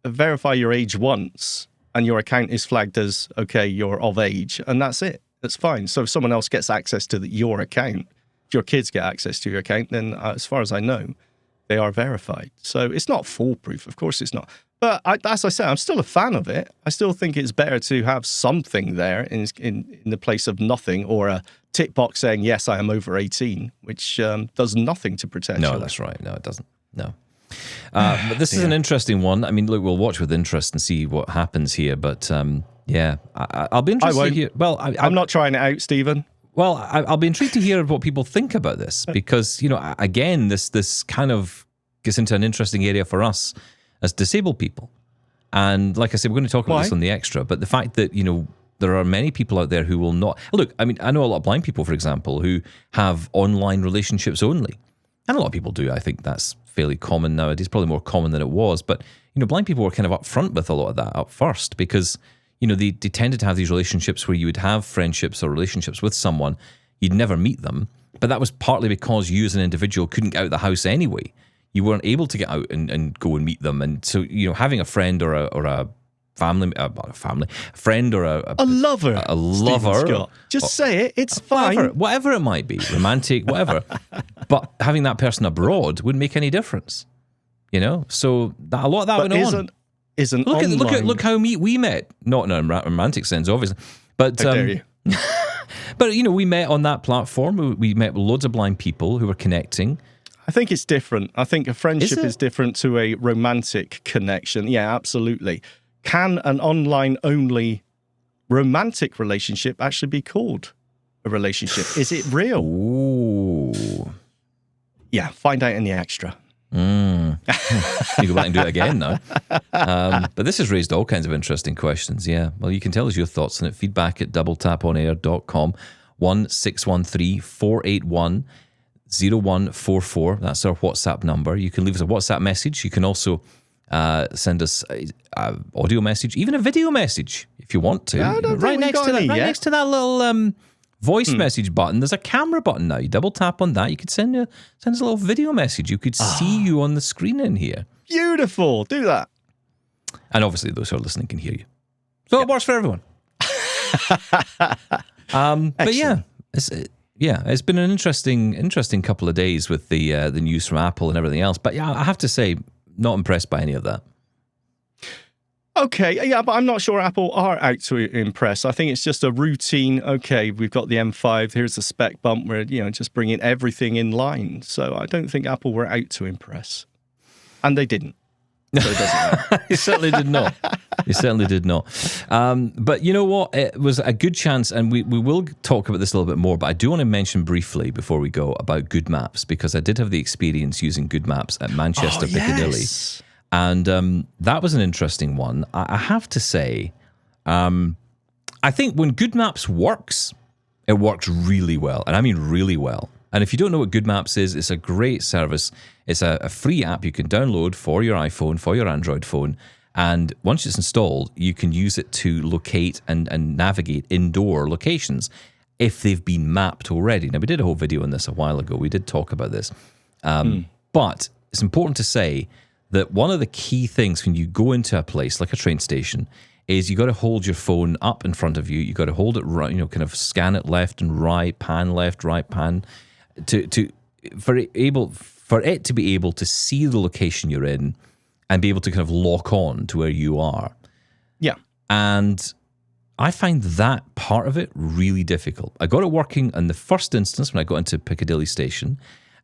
Speaker 2: verify your age once and your account is flagged as, okay, you're of age, and that's it. That's fine. So if someone else gets access to your account, if your kids get access to your account, then as far as I know, they are verified. So it's not foolproof. Of course it's not. But as I said, I'm still a fan of it. I still think it's better to have something there in the place of nothing, or a tick box saying, yes, I am over 18, which does nothing to protect you.
Speaker 1: No, that's right. No, it doesn't. No. But this is an interesting one. I mean, look, we'll watch with interest and see what happens here. But I'll be interested to hear. Well,
Speaker 2: I'm not trying it out, Stephen.
Speaker 1: Well, I'll be intrigued to hear what people think about this, because, again, this kind of gets into an interesting area for us as disabled people. And like I said, we're going to talk about this on the extra, but the fact that, there are many people out there who will not... Look, I mean, I know a lot of blind people, for example, who have online relationships only. And a lot of people do. I think that's fairly common nowadays, probably more common than it was. But, blind people were kind of upfront with a lot of that up first, because, they tended to have these relationships where you would have friendships or relationships with someone, you'd never meet them. But that was partly because you as an individual couldn't get out of the house anyway. You weren't able to get out and go and meet them. And so, having a friend or a friend or a
Speaker 2: lover,
Speaker 1: Scott.
Speaker 2: Just say it. It's fine.
Speaker 1: Whatever it might be, romantic, whatever. But having that person abroad wouldn't make any difference, So a lot of that went on. Look how we met. Not in a romantic sense, obviously, but
Speaker 2: how dare you?
Speaker 1: But we met on that platform. We met loads of blind people who were connecting.
Speaker 2: I think it's different. I think a friendship is different to a romantic connection. Yeah, absolutely. Can an online-only romantic relationship actually be called a relationship? Is it real?
Speaker 1: Ooh.
Speaker 2: Yeah, find out in the extra.
Speaker 1: You go back and do it again now. But this has raised all kinds of interesting questions. Yeah. Well, you can tell us your thoughts on it. Feedback at doubletaponair.com. 1613-481-0144. That's our WhatsApp number. You can leave us a WhatsApp message. You can also send us an audio message, even a video message if you want to. Right next to that little voice message button, there's a camera button now. You double tap on that. You could send us a little video message. You could see you on the screen in here.
Speaker 2: Beautiful. Do that.
Speaker 1: And obviously those who are listening can hear you. So it works for everyone. But it's been an interesting couple of days with the news from Apple and everything else. But yeah, I have to say, not impressed by any of that.
Speaker 2: Okay, yeah, but I'm not sure Apple are out to impress. I think it's just a routine, okay, we've got the M5, here's the spec bump, we're just bringing everything in line. So I don't think Apple were out to impress. And they didn't. So it doesn't matter.
Speaker 1: He certainly did not. He certainly did not. But you know what? It was a good chance, and we will talk about this a little bit more, but I do want to mention briefly before we go about Good Maps, because I did have the experience using Good Maps at Manchester Piccadilly.
Speaker 2: Yes.
Speaker 1: And that was an interesting one. I have to say, I think when Good Maps works, it works really well. And I mean really well. And if you don't know what Good Maps is, it's a great service. It's a free app you can download for your iPhone, for your Android phone. And once it's installed, you can use it to locate and navigate indoor locations if they've been mapped already. Now, we did a whole video on this a while ago. We did talk about this. But it's important to say that one of the key things when you go into a place like a train station is you got to hold your phone up in front of you. You got to hold it right, kind of scan it left and right, pan left, right, pan, for it to be able to see the location you're in and be able to kind of lock on to where you are.
Speaker 2: Yeah.
Speaker 1: And I find that part of it really difficult. I got it working in the first instance when I got into Piccadilly Station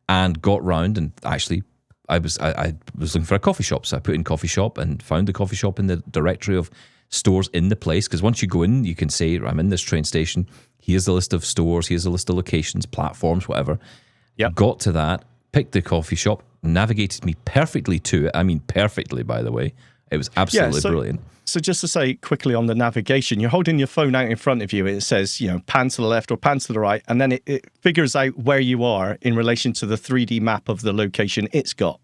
Speaker 1: and got round, and actually I was looking for a coffee shop. So I put in coffee shop and found the coffee shop in the directory of stores in the place. Because once you go in, you can say, I'm in this train station. Here's the list of stores. Here's the list of locations, platforms, whatever.
Speaker 2: Yep.
Speaker 1: Got to that, picked the coffee shop, navigated me perfectly to it. I mean, perfectly, by the way. It was absolutely brilliant.
Speaker 2: So just to say quickly on the navigation, you're holding your phone out in front of you. It says, pan to the left or pan to the right. And then it figures out where you are in relation to the 3D map of the location it's got.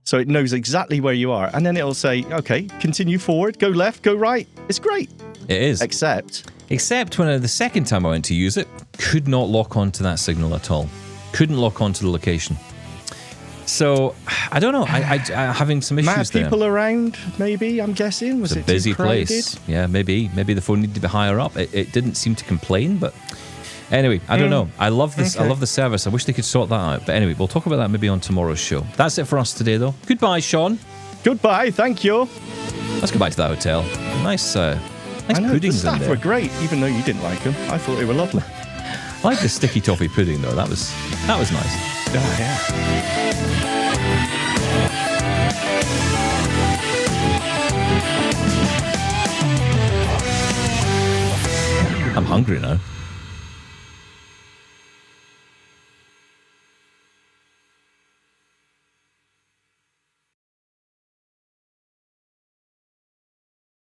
Speaker 2: So it knows exactly where you are. And then it'll say, okay, continue forward, go left, go right. It's great.
Speaker 1: It is.
Speaker 2: Except
Speaker 1: when the second time I went to use it, could not lock onto that signal at all. Couldn't lock onto the location. So, I don't know. I having some issues
Speaker 2: mad
Speaker 1: there.
Speaker 2: people around, maybe, I'm guessing. Was
Speaker 1: it's
Speaker 2: it
Speaker 1: a busy
Speaker 2: too crowded?
Speaker 1: place. Yeah, maybe the phone needed to be higher up. It didn't seem to complain, but anyway, I don't know. I love this. Okay. I love the service. I wish they could sort that out. But anyway, we'll talk about that maybe on tomorrow's show. That's it for us today, though. Goodbye, Shaun.
Speaker 2: Goodbye. Thank you.
Speaker 1: Let's go back to that hotel. Nice puddings
Speaker 2: the
Speaker 1: in there.
Speaker 2: staff were great, even though you didn't like them. I thought they were lovely.
Speaker 1: I like the sticky toffee pudding, though. That was nice.
Speaker 2: Oh, yeah.
Speaker 1: I'm hungry now.